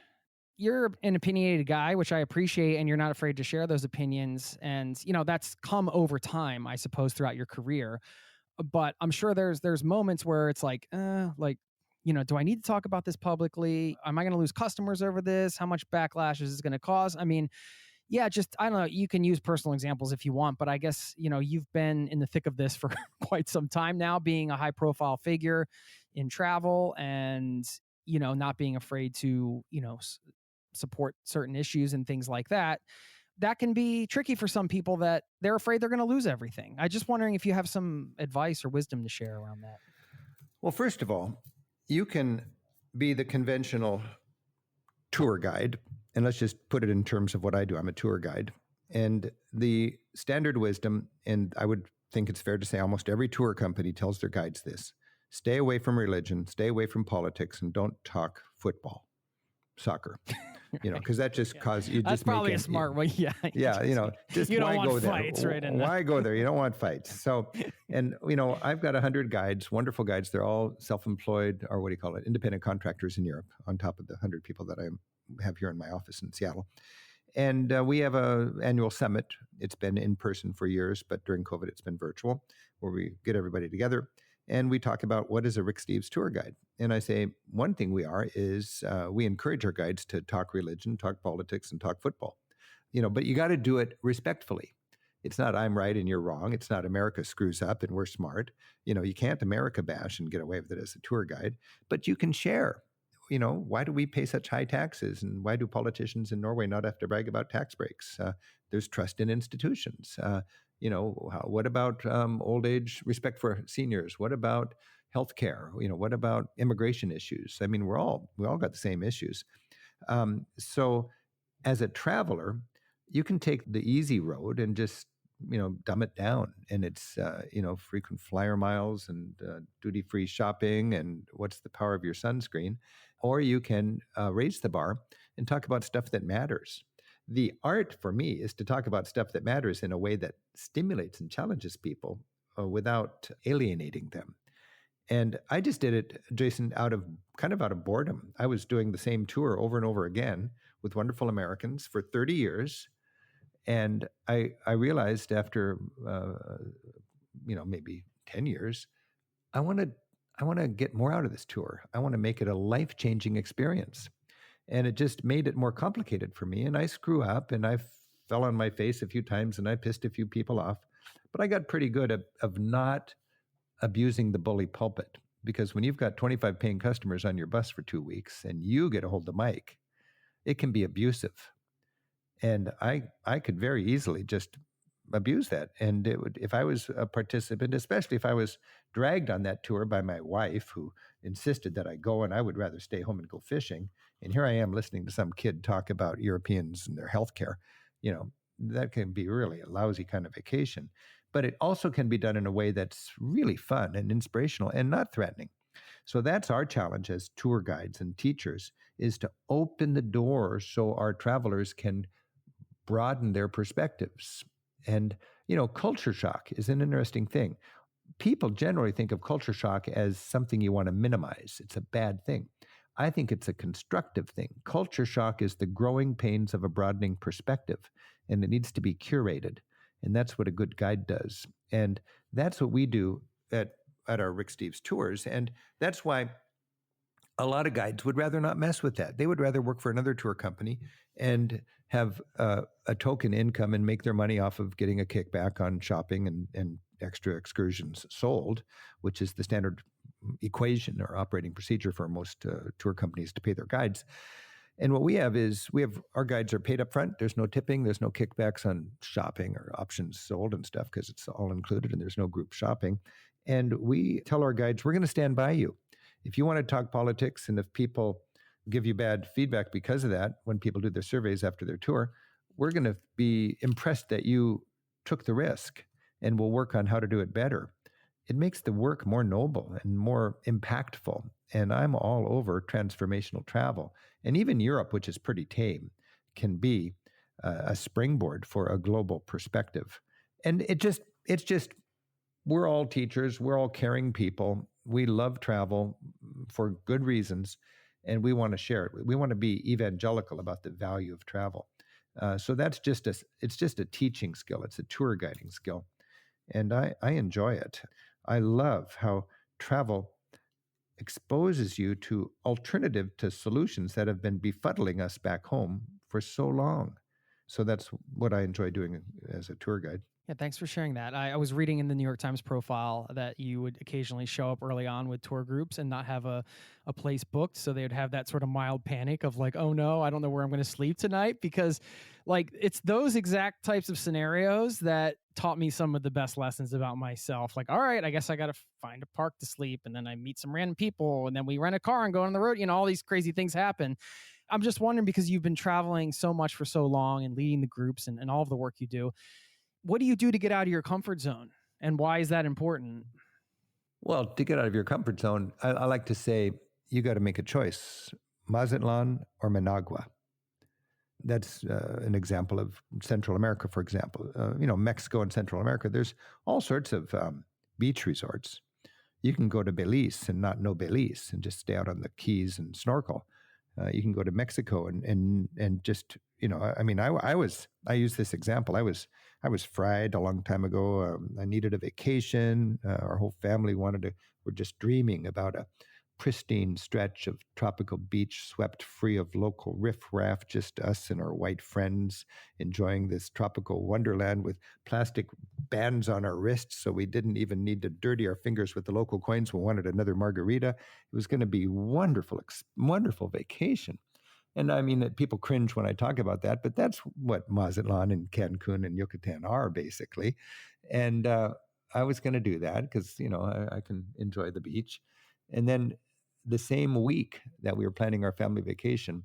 You're an opinionated guy, which I appreciate, and you're not afraid to share those opinions. And, that's come over time, I suppose, throughout your career. But I'm sure there's moments where it's like, do I need to talk about this publicly? Am I going to lose customers over this? How much backlash is this going to cause? I mean, yeah, just, I don't know, you can use personal examples if you want, but I guess, you've been in the thick of this for quite some time now, being a high profile figure in travel, and, not being afraid to, support certain issues and things like that. That can be tricky for some people, that they're afraid they're going to lose everything. I'm just wondering if you have some advice or wisdom to share around that. Well, first of all, you can be the conventional tour guide, and let's just put it in terms of what I do. I'm a tour guide, and the standard wisdom, and I would think it's fair to say almost every tour company tells their guides this: stay away from religion, stay away from politics, and don't talk football, soccer. Because that just causes you. That's just probably a smart way. Yeah. Just you don't why want go there? fights, right? Why go there? You don't want fights. So, and I've got 100 guides, wonderful guides. They're all self-employed, or what do you call it, independent contractors in Europe, on top of the 100 people that I have here in my office in Seattle. And we have an annual summit. It's been in person for years, but during COVID, it's been virtual, where we get everybody together. And we talk about, what is a Rick Steves tour guide? And I say, one thing we are is we encourage our guides to talk religion, talk politics, and talk football. But you got to do it respectfully. It's not I'm right and you're wrong. It's not America screws up and we're smart. You can't America bash and get away with it as a tour guide, but you can share. Why do we pay such high taxes? And why do politicians in Norway not have to brag about tax breaks? There's trust in institutions. What about old age, respect for seniors? What about healthcare? What about immigration issues? I mean, we all got the same issues. So as a traveler, you can take the easy road and just, dumb it down. And it's, frequent flyer miles and duty-free shopping and what's the power of your sunscreen. Or you can raise the bar and talk about stuff that matters. The art for me is to talk about stuff that matters in a way that stimulates and challenges people without alienating them. And I just did it, Jason, out of boredom. I was doing the same tour over and over again with wonderful Americans for 30 years. And I realized after, maybe 10 years, I want to get more out of this tour. I want to make it a life-changing experience. And it just made it more complicated for me. And I screw up and I fell on my face a few times and I pissed a few people off. But I got pretty good of not abusing the bully pulpit, because when you've got 25 paying customers on your bus for 2 weeks and you get a hold of the mic, it can be abusive. And I could very easily just abuse that. And it would, if I was a participant, especially if I was dragged on that tour by my wife, who insisted that I go, and I would rather stay home and go fishing. And here I am listening to some kid talk about Europeans and their healthcare. That can be really a lousy kind of vacation. But it also can be done in a way that's really fun and inspirational and not threatening. So that's our challenge as tour guides and teachers, is to open the door so our travelers can broaden their perspectives. And, culture shock is an interesting thing. People generally think of culture shock as something you want to minimize. It's a bad thing. I think it's a constructive thing. Culture shock is the growing pains of a broadening perspective, and it needs to be curated. And that's what a good guide does. And that's what we do at our Rick Steves tours. And that's why a lot of guides would rather not mess with that. They would rather work for another tour company and have a token income and make their money off of getting a kickback on shopping and extra excursions sold, which is the standard equation or operating procedure for most tour companies to pay their guides. And what we have is our guides are paid up front. There's no tipping. There's no kickbacks on shopping or options sold and stuff, because it's all included and there's no group shopping. And we tell our guides, we're going to stand by you. If you want to talk politics, and if people give you bad feedback because of that, when people do their surveys after their tour, we're going to be impressed that you took the risk, and we'll work on how to do it better. It makes the work more noble and more impactful. And I'm all over transformational travel. And even Europe, which is pretty tame, can be a springboard for a global perspective. And it's just, we're all teachers, we're all caring people. We love travel for good reasons, and we want to share it. We want to be evangelical about the value of travel. So that's it's just a teaching skill. It's a tour guiding skill. And I enjoy it. I love how travel exposes you to alternative to solutions that have been befuddling us back home for so long. So that's what I enjoy doing as a tour guide. Yeah, thanks for sharing that. I was reading in the New York Times profile that you would occasionally show up early on with tour groups and not have a place booked. So they would have that sort of mild panic of like, oh no, I don't know where I'm going to sleep tonight. Because like, it's those exact types of scenarios that taught me some of the best lessons about myself. Like, all right, I guess I got to find a park to sleep. And then I meet some random people, and then we rent a car and go on the road. All these crazy things happen. I'm just wondering, because you've been traveling so much for so long and leading the groups and all of the work you do, what do you do to get out of your comfort zone, and why is that important? Well, to get out of your comfort zone, I like to say you got to make a choice: Mazatlan or Managua. That's an example of Central America, for example. Mexico and Central America, there's all sorts of beach resorts. You can go to Belize and not know Belize and just stay out on the Keys and snorkel. You can go to Mexico and just, I use this example. I was fried a long time ago. I needed a vacation. Our whole family we're just dreaming about a pristine stretch of tropical beach swept free of local riffraff, just us and our white friends enjoying this tropical wonderland with plastic bands on our wrists, so we didn't even need to dirty our fingers with the local coins. We wanted another margarita. It was going to be wonderful vacation. And I mean, people cringe when I talk about that, but that's what Mazatlan and Cancun and Yucatan are basically. And I was going to do that because, I can enjoy the beach. And then the same week that we were planning our family vacation,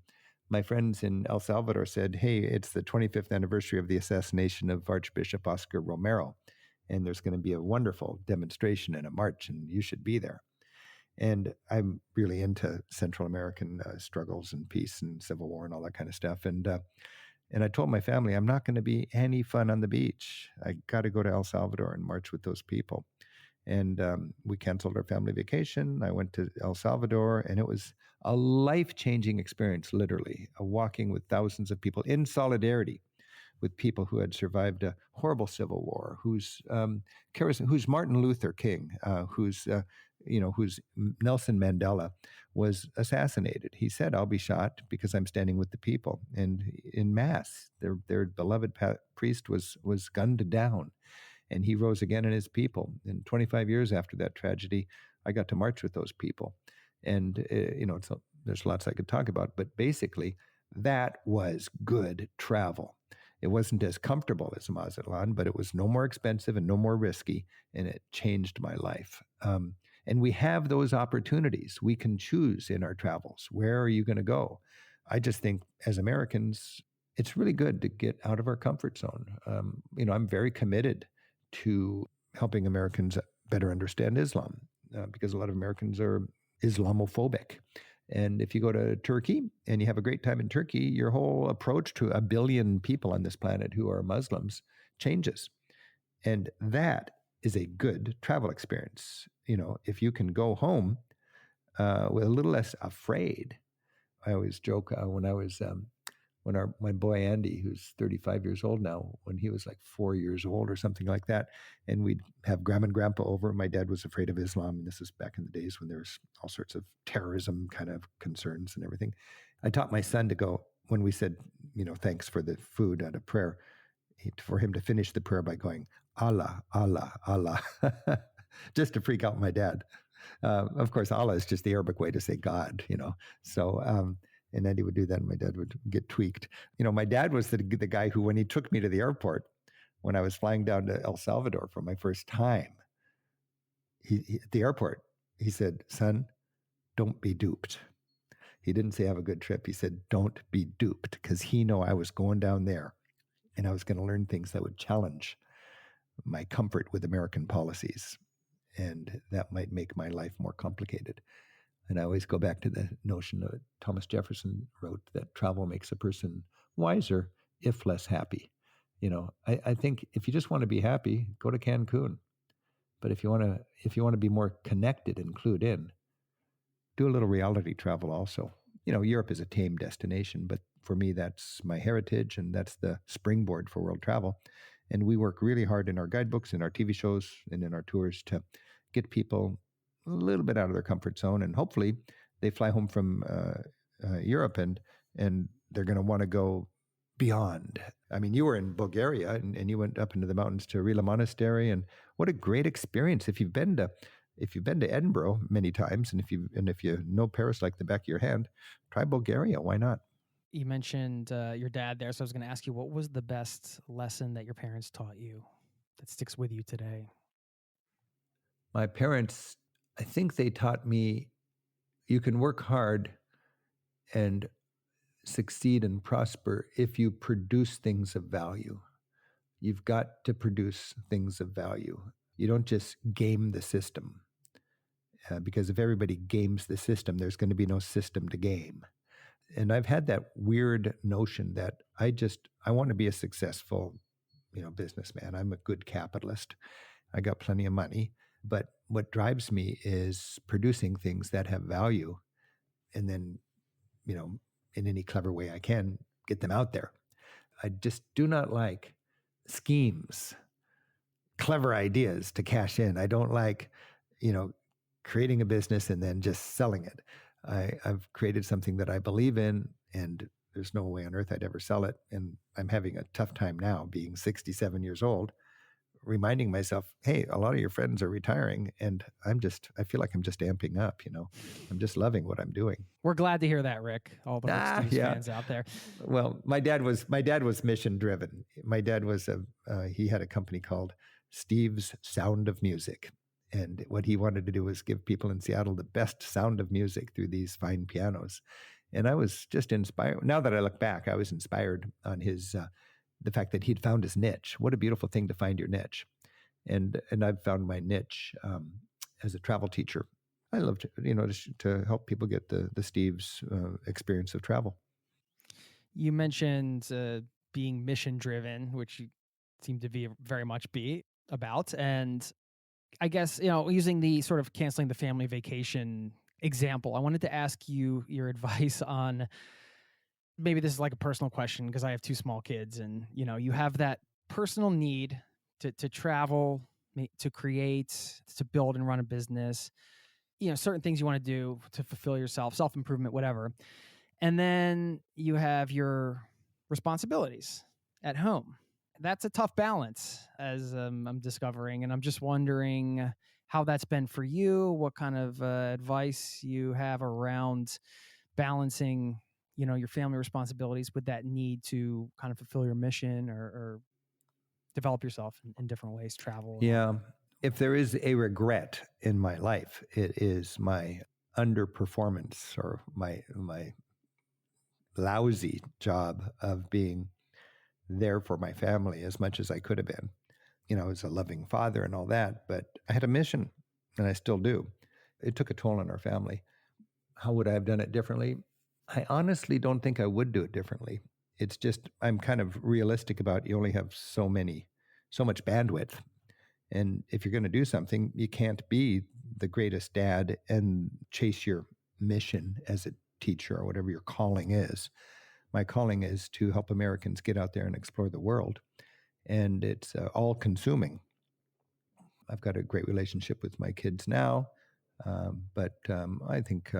my friends in El Salvador said, hey, it's the 25th anniversary of the assassination of Archbishop Oscar Romero, and there's going to be a wonderful demonstration and a march, and you should be there. And I'm really into Central American struggles and peace and civil war and all that kind of stuff. And I told my family, I'm not going to be any fun on the beach. I got to go to El Salvador and march with those people. And we canceled our family vacation. I went to El Salvador, and it was a life-changing experience, literally, walking with thousands of people in solidarity with people who had survived a horrible civil war, who's Martin Luther King, who's Nelson Mandela was assassinated. He said, "I'll be shot because I'm standing with the people." And in mass, their beloved priest was gunned down, and he rose again in his people. And 25 years after that tragedy, I got to march with those people. And there's lots I could talk about, but basically, that was good travel. It wasn't as comfortable as Mazatlan, but it was no more expensive and no more risky, and it changed my life. And we have those opportunities. We can choose in our travels. Where are you going to go? I just think as Americans, it's really good to get out of our comfort zone. I'm very committed to helping Americans better understand Islam because a lot of Americans are Islamophobic. And if you go to Turkey and you have a great time in Turkey, your whole approach to 1 billion people on this planet who are Muslims changes. And that is a good travel experience. If you can go home with a little less afraid. I always joke when I was when my boy Andy, who's 35 years old now, when he was like 4 years old or something like that, and we'd have grandma and grandpa over. My dad was afraid of Islam, and this is back in the days when there was all sorts of terrorism kind of concerns and everything. I taught my son to go, when we said, thanks for the food at a prayer, for him to finish the prayer by going, Allah, Allah, Allah, just to freak out my dad. Of course, Allah is just the Arabic way to say God, So, and Andy would do that, and my dad would get tweaked. My dad was the guy who, when he took me to the airport, when I was flying down to El Salvador for my first time, he at the airport, he said, "Son, don't be duped." He didn't say have a good trip. He said, "Don't be duped," because he knew I was going down there, and I was going to learn things that would challenge my comfort with American policies, and that might make my life more complicated. And I always go back to the notion that Thomas Jefferson wrote, that travel makes a person wiser, if less happy. I think if you just want to be happy, go to Cancun. But if you want to be more connected and clued in, do a little reality travel also. Europe is a tame destination, but for me, that's my heritage, and that's the springboard for world travel. And we work really hard in our guidebooks, in our TV shows, and in our tours to get people a little bit out of their comfort zone, and hopefully they fly home from Europe and they're going to want to go beyond. I mean, you were in Bulgaria and you went up into the mountains to Rila Monastery, and what a great experience! If you've been to Edinburgh many times, and if you know Paris like the back of your hand, try Bulgaria. Why not? You mentioned your dad there, so I was going to ask you, what was the best lesson that your parents taught you that sticks with you today? My parents, I think they taught me you can work hard and succeed and prosper if you produce things of value. You've got to produce things of value. You don't just game the system. Because if everybody games the system, there's going to be no system to game. And I've had that weird notion that I want to be a successful, businessman. I'm a good capitalist. I got plenty of money. But what drives me is producing things that have value, and then, in any clever way I can, get them out there. I just do not like schemes, clever ideas to cash in. I don't like, creating a business and then just selling it. I've created something that I believe in, and there's no way on earth I'd ever sell it. And I'm having a tough time now, being 67 years old, reminding myself, hey, a lot of your friends are retiring, and I feel like I'm just amping up, I'm just loving what I'm doing. We're glad to hear that, Rick. All the Rick Steves fans out there. Well, my dad was mission driven. My dad was he had a company called Steve's Sound of Music. And what he wanted to do was give people in Seattle the best sound of music through these fine pianos. And I was just inspired. Now that I look back, I was inspired on his the fact that he'd found his niche. What a beautiful thing to find your niche. And I've found my niche as a travel teacher. I love to help people get the Steve's experience of travel. You mentioned being mission driven, which you seem to be very much be about. And I guess, using the sort of canceling the family vacation example, I wanted to ask you your advice on, maybe this is like a personal question because I have 2 small kids, and you have that personal need to travel, to create, to build and run a business, certain things you want to do to fulfill yourself, self-improvement, whatever. And then you have your responsibilities at home. That's a tough balance, as I'm discovering. And I'm just wondering how that's been for you, what kind of advice you have around balancing, your family responsibilities with that need to kind of fulfill your mission, or develop yourself in different ways, travel. Yeah. If there is a regret in my life, it is my underperformance or my lousy job of being there for my family as much as I could have been. I was a loving father and all that, but I had a mission, and I still do. It took a toll on our family. How would I have done it differently? I honestly don't think I would do it differently. It's just, I'm kind of realistic about, you only have so much bandwidth. And if you're going to do something, you can't be the greatest dad and chase your mission as a teacher or whatever your calling is. My calling is to help Americans get out there and explore the world. And it's all consuming. I've got a great relationship with my kids now. But I think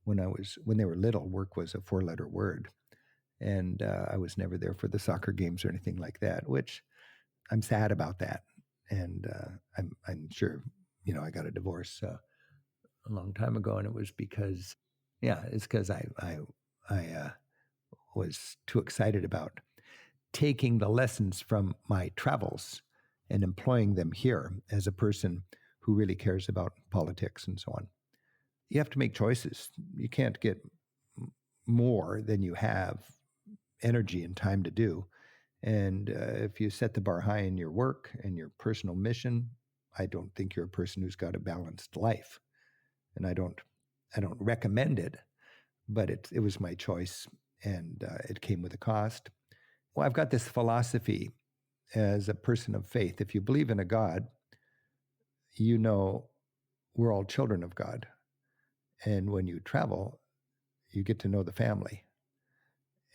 when they were little, work was a 4-letter word. And I was never there for the soccer games or anything like that, which I'm sad about that. And I'm sure, I got a divorce a long time ago, and it was because, it's because I was too excited about taking the lessons from my travels and employing them here as a person who really cares about politics and so on. You have to make choices. You can't get more than you have energy and time to do. And if you set the bar high in your work and your personal mission, I don't think you're a person who's got a balanced life. And I don't recommend it, but it was my choice, and it came with a cost. Well, I've got this philosophy as a person of faith. If you believe in a God, we're all children of God. And when you travel, you get to know the family.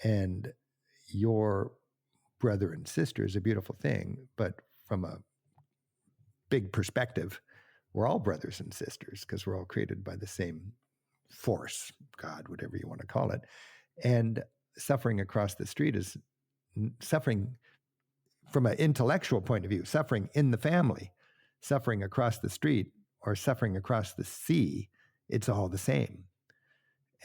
And your brother and sister is a beautiful thing, but from a big perspective, we're all brothers and sisters because we're all created by the same force, God, whatever you want to call it. And suffering across the street is suffering from an intellectual point of view, suffering in the family, suffering across the street, or suffering across the sea. It's all the same.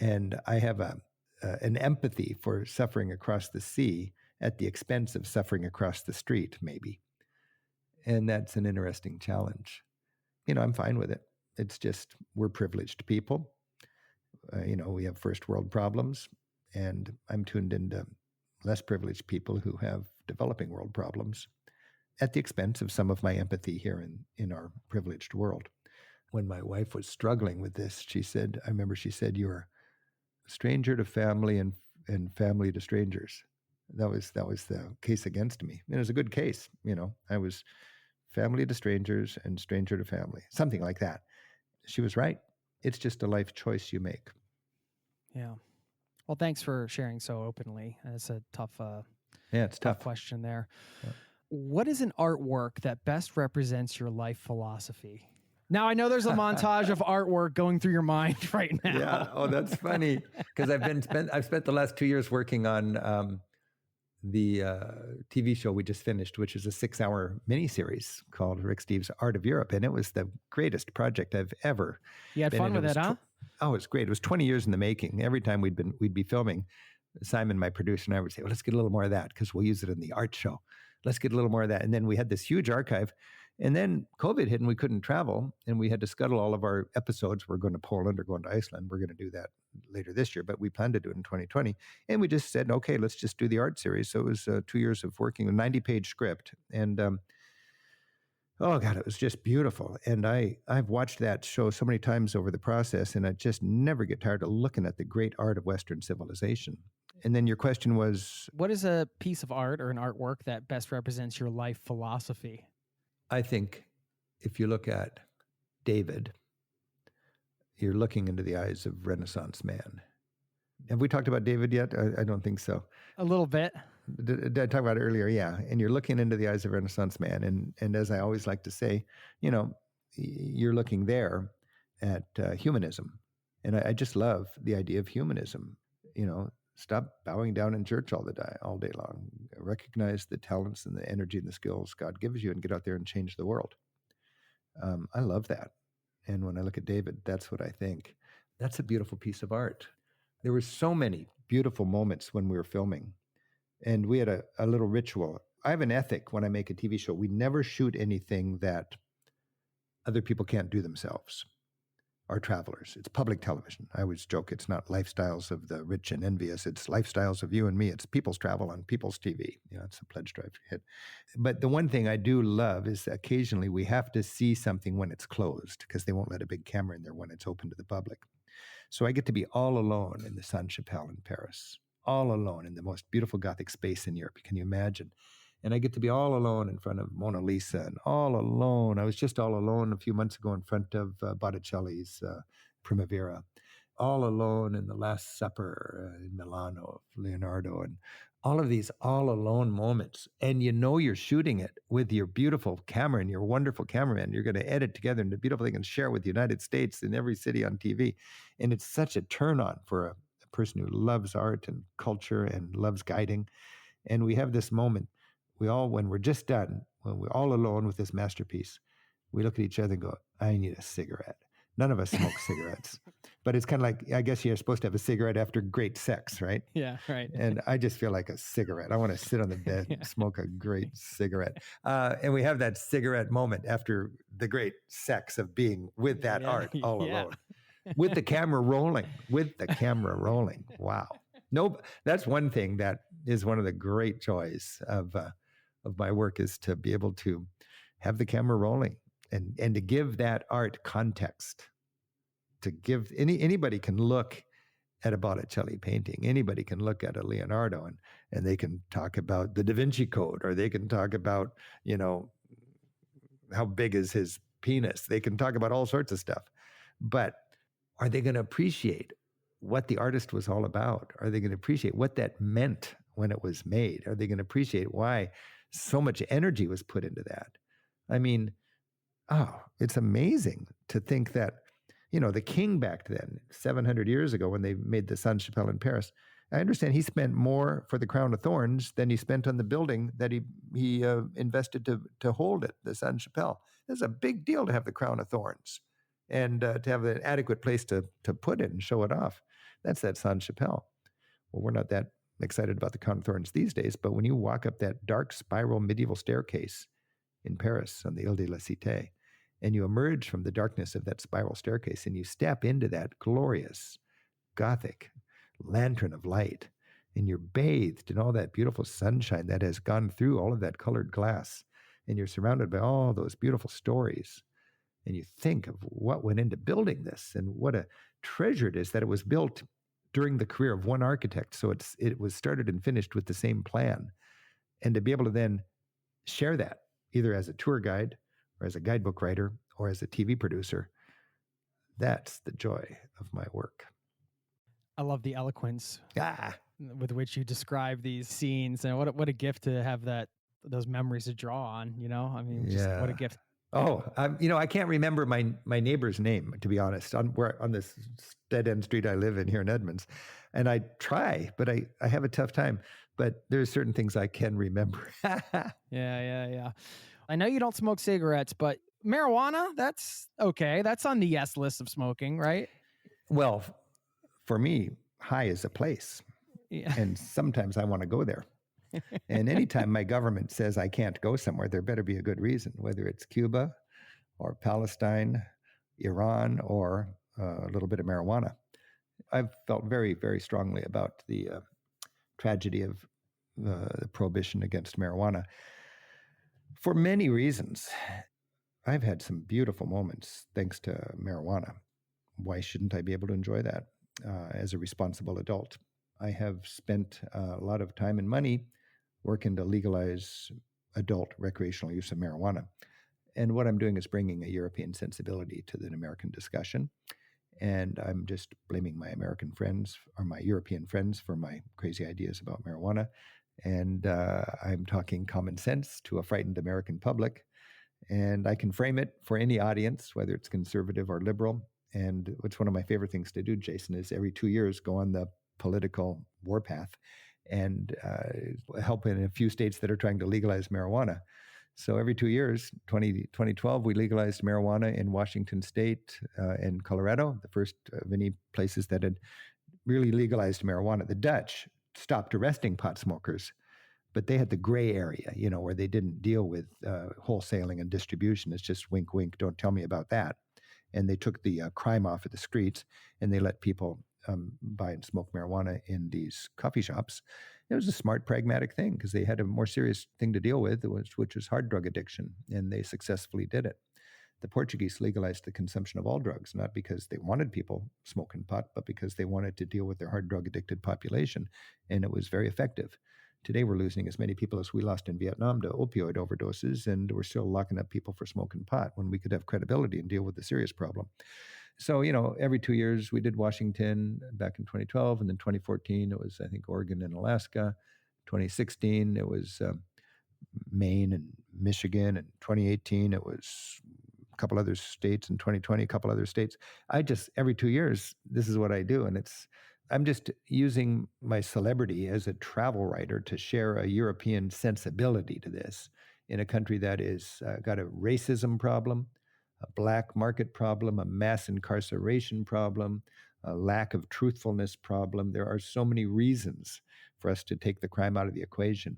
And I have an empathy for suffering across the sea at the expense of suffering across the street, maybe. And that's an interesting challenge. I'm fine with it. It's just, we're privileged people. We have first world problems, and I'm tuned into less privileged people who have developing world problems at the expense of some of my empathy here in our privileged world. When my wife was struggling with this, I remember she said, "You're a stranger to family and family to strangers." That was the case against me. And it was a good case. I was family to strangers and stranger to family, something like that. She was right. It's just a life choice you make. Yeah. Well, thanks for sharing so openly. It's a tough, it's tough question there. Yeah. What is an artwork that best represents your life philosophy? Now, I know there's a montage of artwork going through your mind right now. Yeah. Oh, that's funny. Because I've spent the last 2 years working on the TV show we just finished, which is a 6-hour miniseries called Rick Steves' Art of Europe. And it was the greatest project I've ever You had been fun in. with it, huh? Oh, it was great. It was 20 years in the making. Every time we'd be filming, Simon, my producer, and I would say, well, let's get a little more of that because we'll use it in the art show. Let's get a little more of that. And then we had this huge archive. And then COVID hit and we couldn't travel, and we had to scuttle all of our episodes. We're going to Poland or going to Iceland. We're going to do that later this year, but we planned to do it in 2020. And we just said, okay, let's just do the art series. So it was 2 years of working, a 90-page script. And oh God, it was just beautiful. And I've watched that show so many times over the process, and I just never get tired of looking at the great art of Western civilization. And then your question was, what is a piece of art or an artwork that best represents your life philosophy? I think if you look at David, you're looking into the eyes of Renaissance man. Have we talked about David yet? I don't think so. A little bit. Did I talk about it earlier? Yeah. And you're looking into the eyes of Renaissance man. And as I always like to say, you're looking there at humanism. And I just love the idea of humanism. Stop bowing down in church all day long. Recognize the talents and the energy and the skills God gives you and get out there and change the world. I love that. And when I look at David, that's what I think. That's a beautiful piece of art. There were so many beautiful moments when we were filming. And we had a little ritual. I have an ethic when I make a TV show. We never shoot anything that other people can't do themselves. Our travelers. It's public television. I always joke it's not lifestyles of the rich and envious. It's lifestyles of you and me. It's people's travel on people's TV. It's a pledge drive hit. But the one thing I do love is occasionally we have to see something when it's closed because they won't let a big camera in there when it's open to the public. So I get to be all alone in the Sainte-Chapelle in Paris, all alone in the most beautiful Gothic space in Europe. Can you imagine? And I get to be all alone in front of Mona Lisa and all alone. I was just all alone a few months ago in front of Botticelli's Primavera, all alone in the Last Supper in Milano of Leonardo, and all of these all alone moments. And you're shooting it with your beautiful camera and your wonderful cameraman. You're going to edit together into a beautiful thing and share with the United States in every city on TV. And it's such a turn on for a person who loves art and culture and loves guiding. And we have this moment. When we're just done, when we're all alone with this masterpiece, we look at each other and go, I need a cigarette. None of us smoke cigarettes. But it's kind of like, I guess you're supposed to have a cigarette after great sex, right? Yeah, right. And I just feel like a cigarette. I want to sit on the bed and smoke a great cigarette. And we have that cigarette moment after the great sex of being with that art all alone. With the camera rolling. Wow. No, that's one thing that is one of the great joys of my work is to be able to have the camera rolling and to give that art context. To give anybody can look at a Botticelli painting. Anybody can look at a Leonardo and they can talk about the Da Vinci Code, or they can talk about, how big is his penis. They can talk about all sorts of stuff. But are they going to appreciate what the artist was all about? Are they going to appreciate what that meant when it was made? Are they going to appreciate why so much energy was put into that? I mean, it's amazing to think that, the king back then, 700 years ago when they made the Sainte-Chapelle in Paris, I understand he spent more for the crown of thorns than he spent on the building that he invested to hold it, the Sainte-Chapelle. It's a big deal to have the crown of thorns and to have an adequate place to put it and show it off. That's that Sainte-Chapelle. Well, we're not that excited about the crown of thorns these days, but when you walk up that dark spiral medieval staircase in Paris on the Ile de la Cité, and you emerge from the darkness of that spiral staircase and you step into that glorious Gothic lantern of light, and you're bathed in all that beautiful sunshine that has gone through all of that colored glass, and you're surrounded by all those beautiful stories, and you think of what went into building this and what a treasure it is that it was built during the career of one architect. So it was started and finished with the same plan. And to be able to then share that either as a tour guide or as a guidebook writer or as a TV producer, that's the joy of my work. I love the eloquence with which you describe these scenes, and what a gift to have those memories to draw on. I mean, just what a gift. Oh, I can't remember my neighbor's name, to be honest, on this dead end street I live in here in Edmonds, and I try, but I have a tough time. But there's certain things I can remember. Yeah. I know you don't smoke cigarettes, but marijuana, that's okay. That's on the yes list of smoking, right? Well, for me, high is a place. Yeah. And sometimes I want to go there. And anytime my government says I can't go somewhere, there better be a good reason, whether it's Cuba or Palestine, Iran, or a little bit of marijuana. I've felt very, very strongly about the tragedy of the prohibition against marijuana for many reasons. I've had some beautiful moments thanks to marijuana. Why shouldn't I be able to enjoy that as a responsible adult? I have spent a lot of time and money working to legalize adult recreational use of marijuana. And what I'm doing is bringing a European sensibility to the American discussion. And I'm just blaming my American friends or my European friends for my crazy ideas about marijuana. And I'm talking common sense to a frightened American public. And I can frame it for any audience, whether it's conservative or liberal. And what's one of my favorite things to do, Jason, is every 2 years go on the political warpath and help in a few states that are trying to legalize marijuana. So every 2 years, 2012, we legalized marijuana in Washington State and Colorado, the first of any places that had really legalized marijuana. The Dutch stopped arresting pot smokers, but they had the gray area, where they didn't deal with wholesaling and distribution. It's just wink, wink, don't tell me about that. And they took the crime off of the streets, and they let people buy and smoke marijuana in these coffee shops. It was a smart, pragmatic thing because they had a more serious thing to deal with, which was hard drug addiction, and they successfully did it. The Portuguese legalized the consumption of all drugs, not because they wanted people smoking pot, but because they wanted to deal with their hard drug addicted population, and it was very effective. Today, we're losing as many people as we lost in Vietnam to opioid overdoses, and we're still locking up people for smoking pot when we could have credibility and deal with the serious problem. So, every 2 years we did Washington back in 2012, and then 2014 it was, I think, Oregon and Alaska. 2016 it was Maine and Michigan, and 2018 it was a couple other states, and 2020 a couple other states. Every 2 years, this is what I do, and I'm just using my celebrity as a travel writer to share a European sensibility to this in a country that is got a racism problem, a black market problem, a mass incarceration problem, a lack of truthfulness problem. There are so many reasons for us to take the crime out of the equation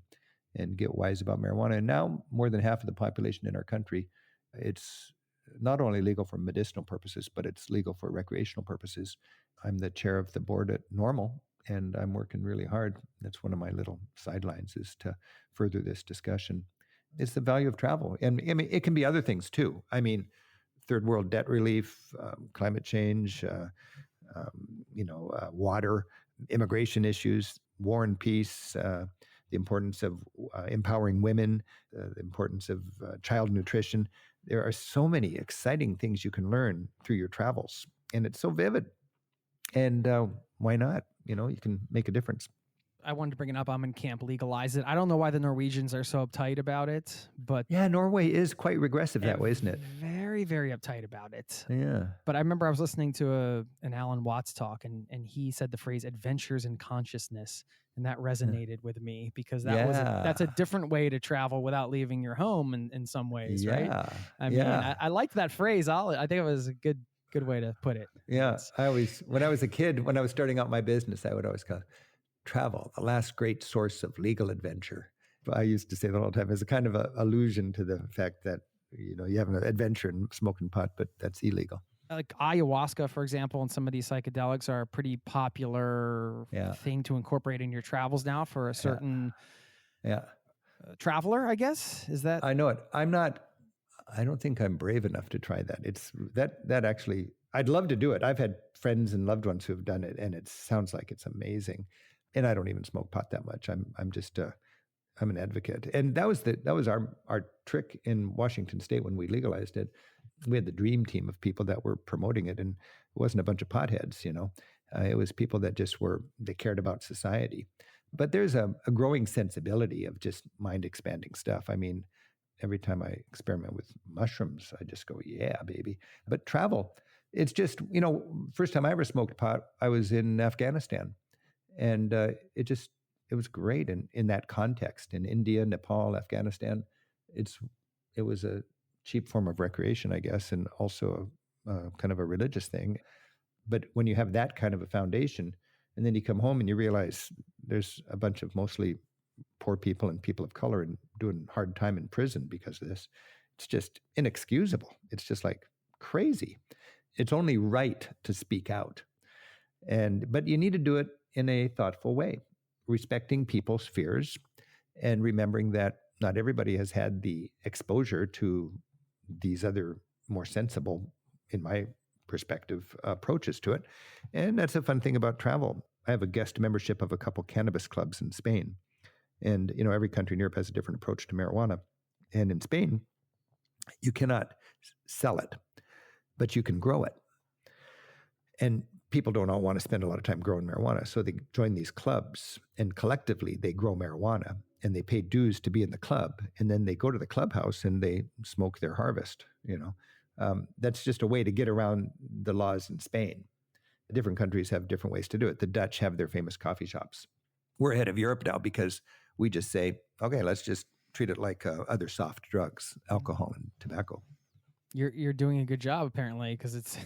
and get wise about marijuana. And now more than half of the population in our country, it's not only legal for medicinal purposes, but it's legal for recreational purposes. I'm the chair of the board at Normal, and I'm working really hard. That's one of my little sidelines, is to further this discussion. It's the value of travel. And I mean, it can be other things too. I mean, third world debt relief, climate change, water, immigration issues, war and peace, the importance of empowering women, the importance of child nutrition. There are so many exciting things you can learn through your travels, and it's so vivid. And why not? You can make a difference. I wanted to bring it up. I'm in camp legalize it. I don't know why the Norwegians are so uptight about it, but yeah, Norway is quite regressive that way, isn't it? Very, very uptight about it. Yeah. But I remember I was listening to an Alan Watts talk, and he said the phrase "adventures in consciousness," and that resonated with me because that's a different way to travel without leaving your home in some ways, right? I mean, I liked that phrase. I think it was a good way to put it. Yeah, when I was a kid, when I was starting out my business, I would always call travel the last great source of legal adventure. I used to say that all the time as a kind of a allusion to the fact that you have an adventure in smoking pot, but that's illegal. Like ayahuasca, for example, and some of these psychedelics are a pretty popular thing to incorporate in your travels now for a certain traveler, I guess. Is that? I know it. I don't think I'm brave enough to try that. It's that actually, I'd love to do it. I've had friends and loved ones who have done it, and it sounds like it's amazing. And I don't even smoke pot that much. I'm just I'm an advocate. And that was our trick in Washington State when we legalized it. We had the dream team of people that were promoting it, and it wasn't a bunch of potheads, it was people that just they cared about society. But there's a growing sensibility of just mind expanding stuff. I mean, every time I experiment with mushrooms, I just go, yeah, baby. But travel, it's just, first time I ever smoked pot, I was in Afghanistan. And it was great in that context, in India, Nepal, Afghanistan. It was a cheap form of recreation, I guess, and also kind of a religious thing. But when you have that kind of a foundation, and then you come home and you realize there's a bunch of mostly poor people and people of color and doing hard time in prison because of this, it's just inexcusable. It's just like crazy. It's only right to speak out. But you need to do it in a thoughtful way, respecting people's fears and remembering that not everybody has had the exposure to these other more sensible, in my perspective, approaches to it. And that's a fun thing about travel. I have a guest membership of a couple cannabis clubs in Spain. And, every country in Europe has a different approach to marijuana. And in Spain, You cannot sell it, but you can grow it. And people don't all want to spend a lot of time growing marijuana. So they join these clubs, and collectively they grow marijuana, and they pay dues to be in the club. And then they go to the clubhouse and they smoke their harvest. That's just a way to get around the laws in Spain. Different countries have different ways to do it. The Dutch have their famous coffee shops. We're ahead of Europe now because we just say, okay, let's just treat it like other soft drugs, alcohol and tobacco. You're doing a good job apparently, because it's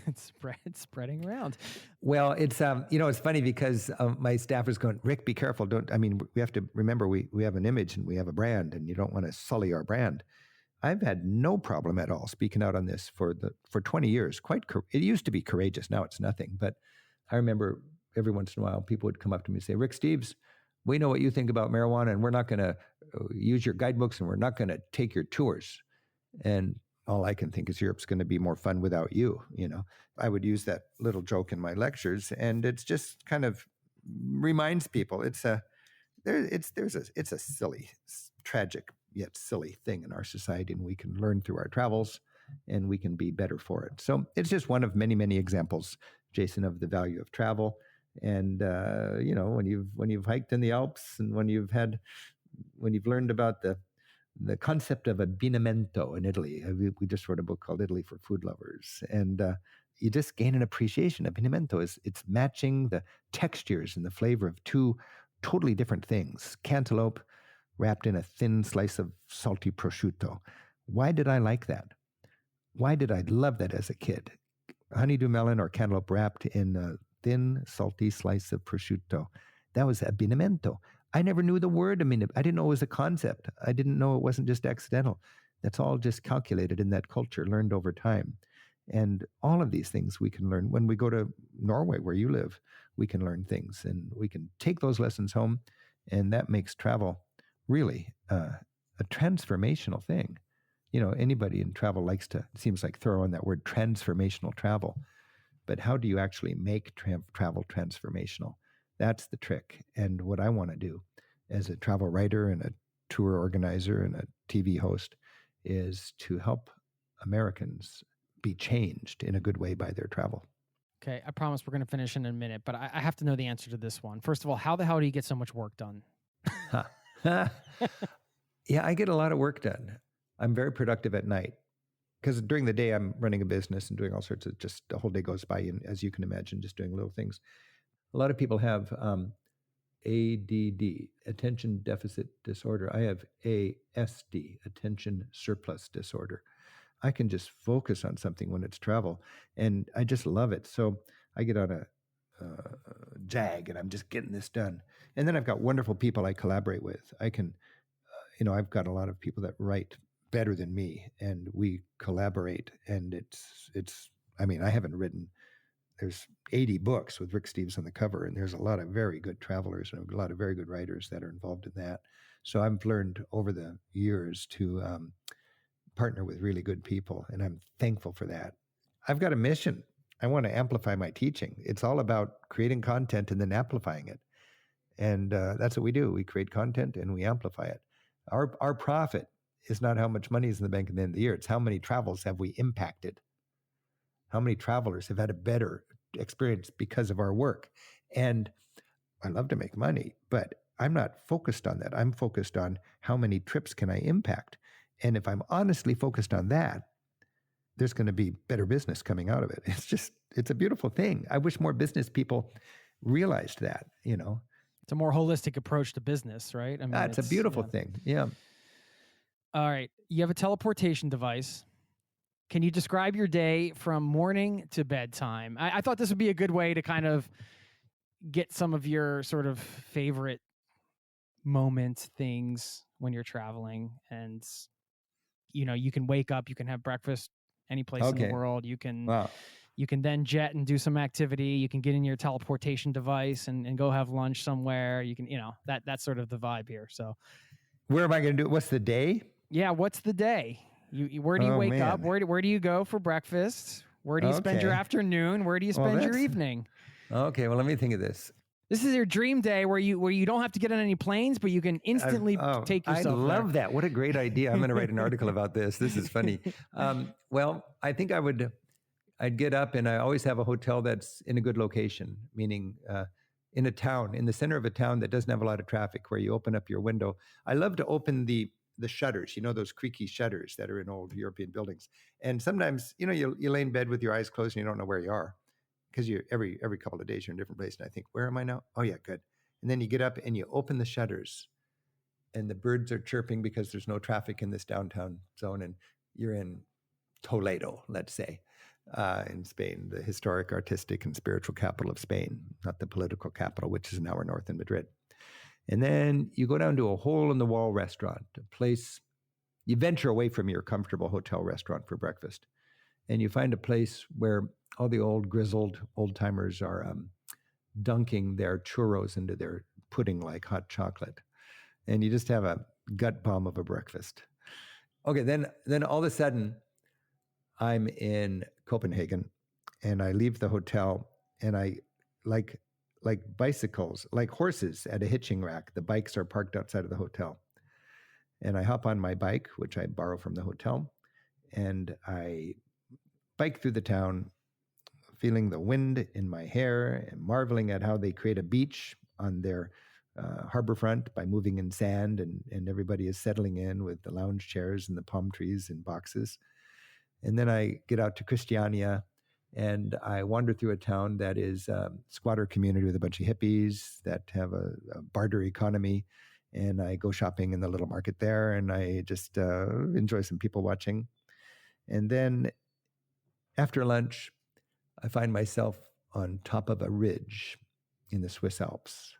spreading around. Well, it's it's funny because my staff is going, Rick, be careful. We have to remember we have an image and we have a brand, and you don't want to sully our brand. I've had no problem at all speaking out on this for 20 years. It used to be courageous. Now it's nothing. But I remember every once in a while people would come up to me and say, Rick Steves, we know what you think about marijuana, and we're not going to use your guidebooks, and we're not going to take your tours. And all I can think is Europe's going to be more fun without you. I would use that little joke in my lectures, and it's just kind of reminds people it's a silly, tragic yet silly thing in our society, and we can learn through our travels, and we can be better for it. So it's just one of many, many examples, Jason, of the value of travel. And when you've hiked in the Alps, and when you've learned about the concept of abbinamento in Italy. We just wrote a book called Italy for Food Lovers. And you just gain an appreciation. Abbinamento it's matching the textures and the flavor of two totally different things. Cantaloupe wrapped in a thin slice of salty prosciutto. Why did I like that? Why did I love that as a kid? Honeydew melon or cantaloupe wrapped in a thin, salty slice of prosciutto. That was abbinamento. I never knew the word. I didn't know it was a concept. I didn't know it wasn't just accidental. That's all just calculated in that culture, learned over time. And all of these things we can learn. When we go to Norway, where you live, we can learn things, and we can take those lessons home, and that makes travel really a transformational thing. Anybody in travel likes to, it seems like, throw in that word transformational travel. But how do you actually make travel transformational? That's the trick. And what I want to do as a travel writer and a tour organizer and a TV host is to help Americans be changed in a good way by their travel. Okay, I promise we're going to finish in a minute, but I have to know the answer to this one. First of all, how the hell do you get so much work done? Yeah, I get a lot of work done. I'm very productive at night because during the day I'm running a business and doing all sorts of, just the whole day goes by, and as you can imagine, just doing little things. A lot of people have ADD, attention deficit disorder. I have ASD, attention surplus disorder. I can just focus on something when it's travel, and I just love it. So I get on a jag, and I'm just getting this done. And then I've got wonderful people I collaborate with. I can, I've got a lot of people that write better than me, and we collaborate. And I haven't written. There's 80 books with Rick Steves on the cover, and there's a lot of very good travelers and a lot of very good writers that are involved in that. So I've learned over the years to partner with really good people, and I'm thankful for that. I've got a mission. I want to amplify my teaching. It's all about creating content and then amplifying it. And that's what we do. We create content and we amplify it. Our profit is not how much money is in the bank at the end of the year. It's how many travels have we impacted. How many travelers have had a better experience because of our work. And I love to make money, but I'm not focused on that. I'm focused on how many trips can I impact. And if I'm honestly focused on that, there's going to be better business coming out of it. It's a beautiful thing. I wish more business people realized that, It's a more holistic approach to business, right? It's a beautiful thing. Yeah. All right. You have a teleportation device. Can you describe your day from morning to bedtime? I thought this would be a good way to kind of get some of your sort of favorite moments, things when you're traveling. And, you can wake up, you can have breakfast any place in the world. You can then jet and do some activity. You can get in your teleportation device and go have lunch somewhere. You can, that's sort of the vibe here. So where am I going to do it? What's the day? Yeah. What's the day? Where do you wake up? Where do you go for breakfast? Where do you spend your afternoon? Where do you spend your evening? Okay, well, let me think of this. This is your dream day where you don't have to get on any planes, but you can instantly take yourself I love there. that. What a great idea. I'm going to write an article about this. This is funny. Well, I think I'd get up, and I always have a hotel that's in a good location, meaning in a town, in the center of a town that doesn't have a lot of traffic, where you open up your window. I love to open the shutters, those creaky shutters that are in old European buildings. And sometimes, you lay in bed with your eyes closed and you don't know where you are, because you every couple of days you're in a different place. And I think, where am I now? Oh yeah, good. And then you get up and you open the shutters, and the birds are chirping because there's no traffic in this downtown zone, and you're in Toledo, let's say, in Spain, the historic, artistic, and spiritual capital of Spain, not the political capital, which is an hour north in Madrid. And then you go down to a hole-in-the-wall restaurant, a place, you venture away from your comfortable hotel restaurant for breakfast, and you find a place where all the old grizzled old-timers are dunking their churros into their pudding like hot chocolate. And you just have a gut bomb of a breakfast. Okay, then all of a sudden, I'm in Copenhagen, and I leave the hotel, and I like bicycles, like horses at a hitching rack. The bikes are parked outside of the hotel. And I hop on my bike, which I borrow from the hotel, and I bike through the town, feeling the wind in my hair and marveling at how they create a beach on their harborfront by moving in sand, and everybody is settling in with the lounge chairs and the palm trees and boxes. And then I get out to Christiania, and I wander through a town that is a squatter community with a bunch of hippies that have a barter economy. And I go shopping in the little market there, and I just enjoy some people watching. And then after lunch, I find myself on top of a ridge in the Swiss Alps.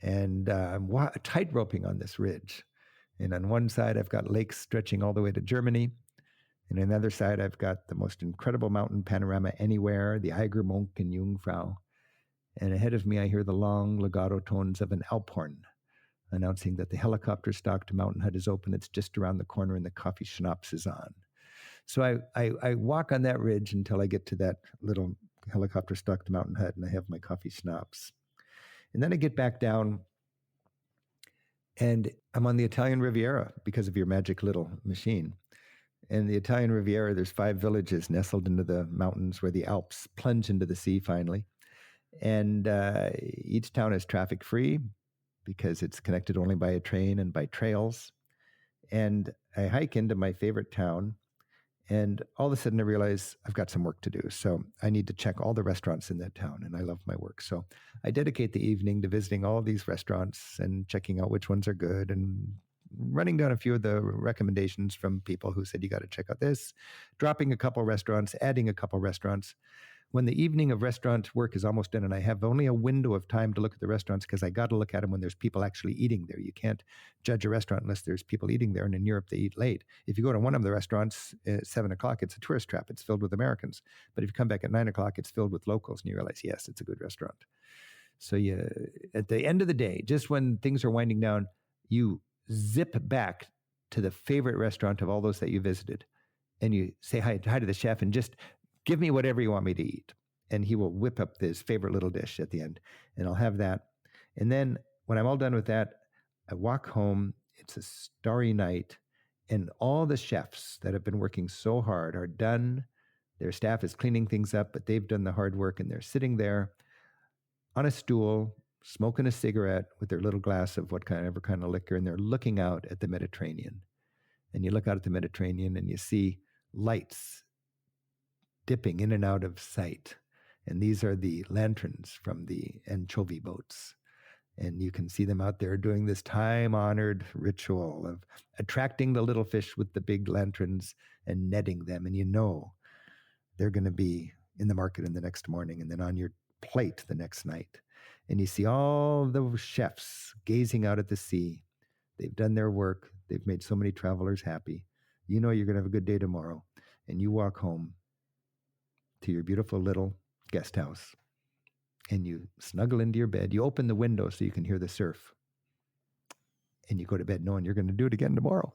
And I'm tight roping on this ridge. And on one side, I've got lakes stretching all the way to Germany. And on the other side, I've got the most incredible mountain panorama anywhere, the Eigermonk and Jungfrau. And ahead of me, I hear the long legato tones of an Alphorn, announcing that the helicopter-stocked mountain hut is open. It's just around the corner, and the coffee schnapps is on. So I walk on that ridge until I get to that little helicopter-stocked mountain hut, and I have my coffee schnapps. And then I get back down, and I'm on the Italian Riviera because of your magic little machine. And the Italian Riviera, there's 5 villages nestled into the mountains where the Alps plunge into the sea finally. And each town is traffic-free because it's connected only by a train and by trails. And I hike into my favorite town, and all of a sudden I realize I've got some work to do. So I need to check all the restaurants in that town, and I love my work. So I dedicate the evening to visiting all these restaurants and checking out which ones are good, and running down a few of the recommendations from people who said, you got to check out this, dropping a couple restaurants, adding a couple restaurants. When the evening of restaurant work is almost done, and I have only a window of time to look at the restaurants, because I got to look at them when there's people actually eating there. You can't judge a restaurant unless there's people eating there. And in Europe, they eat late. If you go to one of the restaurants at 7 o'clock, it's a tourist trap. It's filled with Americans. But if you come back at 9 o'clock, it's filled with locals, and you realize, yes, it's a good restaurant. So at the end of the day, just when things are winding down, you zip back to the favorite restaurant of all those that you visited, and you say hi to the chef, and just give me whatever you want me to eat. And he will whip up his favorite little dish at the end, and I'll have that. And then when I'm all done with that, I walk home. It's a starry night, and all the chefs that have been working so hard are done. Their staff is cleaning things up, but they've done the hard work, and they're sitting there on a stool, smoking a cigarette with their little glass of whatever kind of liquor, and they're looking out at the Mediterranean. And you look out at the Mediterranean, and you see lights dipping in and out of sight. And these are the lanterns from the anchovy boats. And you can see them out there doing this time-honored ritual of attracting the little fish with the big lanterns and netting them. And you know they're going to be in the market in the next morning, and then on your plate the next night. And you see all the chefs gazing out at the sea. They've done their work. They've made so many travelers happy. You know you're going to have a good day tomorrow. And you walk home to your beautiful little guest house, and you snuggle into your bed. You open the window so you can hear the surf, and you go to bed knowing you're going to do it again tomorrow.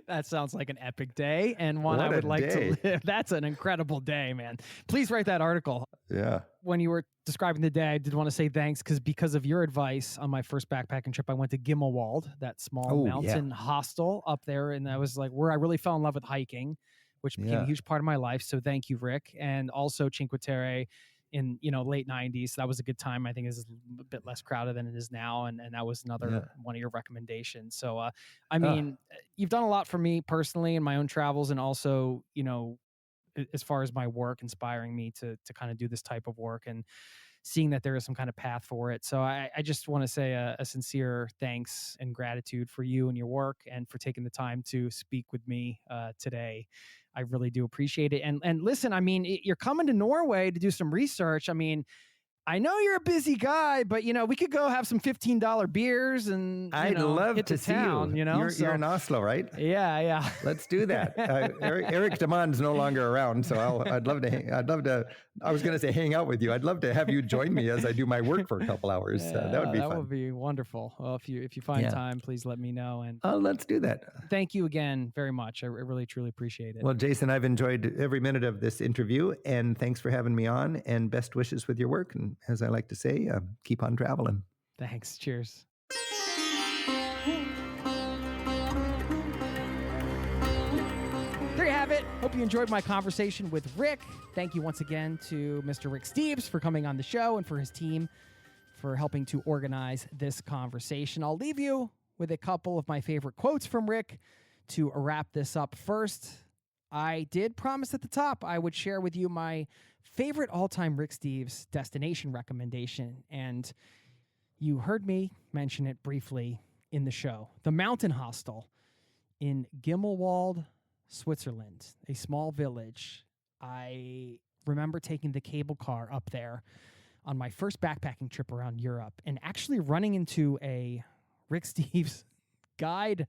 That sounds like an epic day and one I What a would like day. to live. That's an incredible day, man. Please write that article. Yeah. When you were describing the day, I did want to say thanks because of your advice on my first backpacking trip, I went to Gimmelwald, that small Oh, mountain hostel up there. And that was like where I really fell in love with hiking, which became a huge part of my life. So thank you, Rick. And also Cinque Terre in, late 90s. So that was a good time. I think it's a bit less crowded than it is now. And that was another one of your recommendations. So, you've done a lot for me personally in my own travels, and also, as far as my work, inspiring me to kind of do this type of work and seeing that there is some kind of path for it. So I just want to say a sincere thanks and gratitude for you and your work, and for taking the time to speak with me today. I really do appreciate it. And listen, you're coming to Norway to do some research. I know you're a busy guy, but we could go have some $15 beers and I'd love hit to the town, see you. You're in Oslo, right? Yeah. Let's do that. Eric Demond's no longer around, so I'd love to. I was going to say hang out with you. I'd love to have you join me as I do my work for a couple hours. That would be fun. That would be wonderful. Well, if you find time, please let me know. And let's do that. Thank you again very much. I really truly appreciate it. Well, Jason, I've enjoyed every minute of this interview, and thanks for having me on. And best wishes with your work. And as I like to say, keep on traveling. Thanks. Cheers. There you have it. Hope you enjoyed my conversation with Rick. Thank you once again to Mr. Rick Steves for coming on the show, and for his team for helping to organize this conversation. I'll leave you with a couple of my favorite quotes from Rick to wrap this up. First, I did promise at the top I would share with you my favorite all-time Rick Steves destination recommendation, and you heard me mention it briefly in the show. The Mountain Hostel in Gimmelwald, Switzerland, a small village. I remember taking the cable car up there on my first backpacking trip around Europe, and actually running into a Rick Steves guide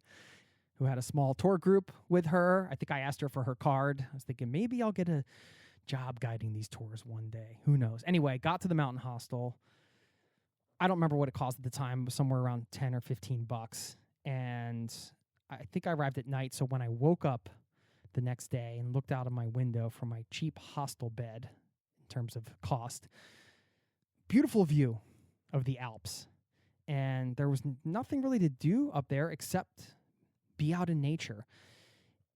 who had a small tour group with her. I think I asked her for her card. I was thinking maybe I'll get a job guiding these tours one day. Who knows? Anyway, got to the mountain hostel. I don't remember what it cost at the time. It was somewhere around 10 or 15 bucks. And I think I arrived at night. So when I woke up the next day and looked out of my window from my cheap hostel bed, in terms of cost, beautiful view of the Alps. And there was nothing really to do up there except be out in nature.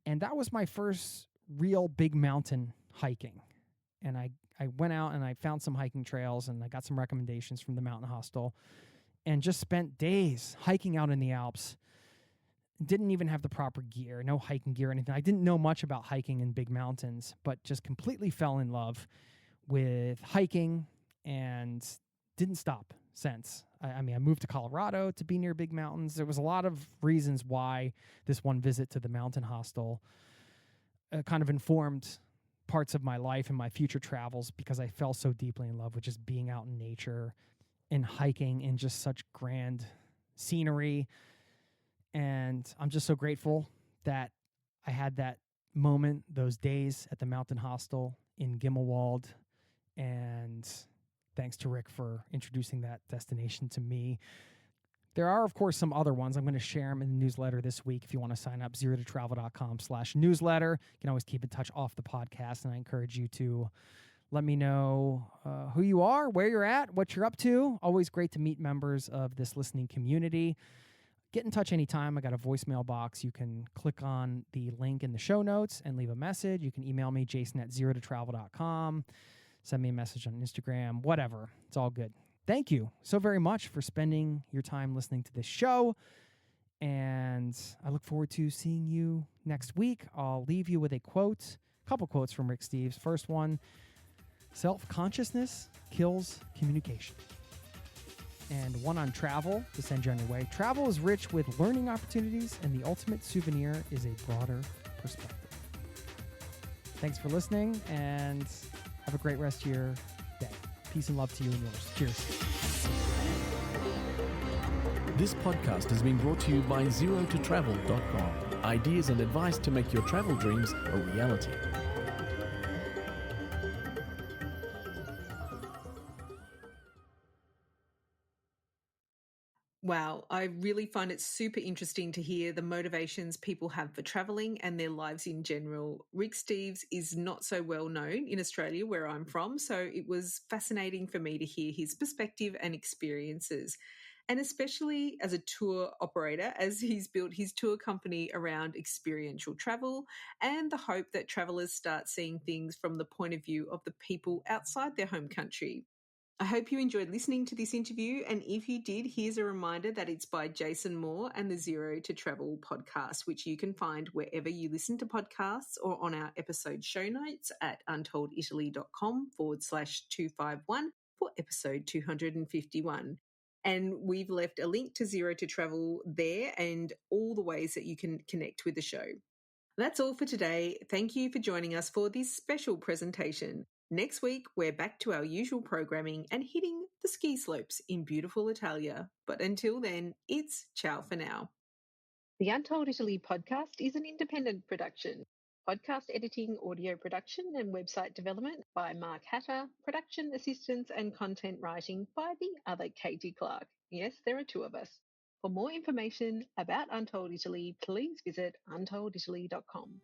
And that was my first real big mountain hiking. And I went out and I found some hiking trails, and I got some recommendations from the mountain hostel, and just spent days hiking out in the Alps. Didn't even have the proper gear, no hiking gear or anything. I didn't know much about hiking in big mountains, but just completely fell in love with hiking and didn't stop since. I moved to Colorado to be near big mountains. There was a lot of reasons why this one visit to the mountain hostel kind of informed parts of my life and my future travels, because I fell so deeply in love with just being out in nature and hiking in just such grand scenery. And I'm just so grateful that I had that moment, those days at the mountain hostel in Gimmelwald. And thanks to Rick for introducing that destination to me. There are, of course, some other ones. I'm going to share them in the newsletter this week. If you want to sign up, zerototravel.com/newsletter. You can always keep in touch off the podcast, and I encourage you to let me know who you are, where you're at, what you're up to. Always great to meet members of this listening community. Get in touch anytime. I got a voicemail box. You can click on the link in the show notes and leave a message. You can email me, jason@zerototravel.com. Send me a message on Instagram, whatever. It's all good. Thank you so very much for spending your time listening to this show. And I look forward to seeing you next week. I'll leave you with a couple quotes from Rick Steves. First one, self-consciousness kills communication. And one on travel to send you on your way. Travel is rich with learning opportunities, and the ultimate souvenir is a broader perspective. Thanks for listening, and have a great rest of your day. Peace and love to you and yours. Cheers. This podcast has been brought to you by zerototravel.com. Ideas and advice to make your travel dreams a reality. Wow, I really find it super interesting to hear the motivations people have for traveling and their lives in general. Rick Steves is not so well known in Australia, where I'm from, so it was fascinating for me to hear his perspective and experiences. And especially as a tour operator, as he's built his tour company around experiential travel and the hope that travelers start seeing things from the point of view of the people outside their home country. I hope you enjoyed listening to this interview. And if you did, here's a reminder that it's by Jason Moore and the Zero to Travel podcast, which you can find wherever you listen to podcasts or on our episode show notes at untolditaly.com/251 for episode 251. And we've left a link to Zero to Travel there and all the ways that you can connect with the show. That's all for today. Thank you for joining us for this special presentation. Next week, we're back to our usual programming and hitting the ski slopes in beautiful Italia. But until then, it's ciao for now. The Untold Italy podcast is an independent production. Podcast editing, audio production, and website development by Mark Hatter, production assistance and content writing by the other Katie Clark. Yes, there are two of us. For more information about Untold Italy, please visit untolditaly.com.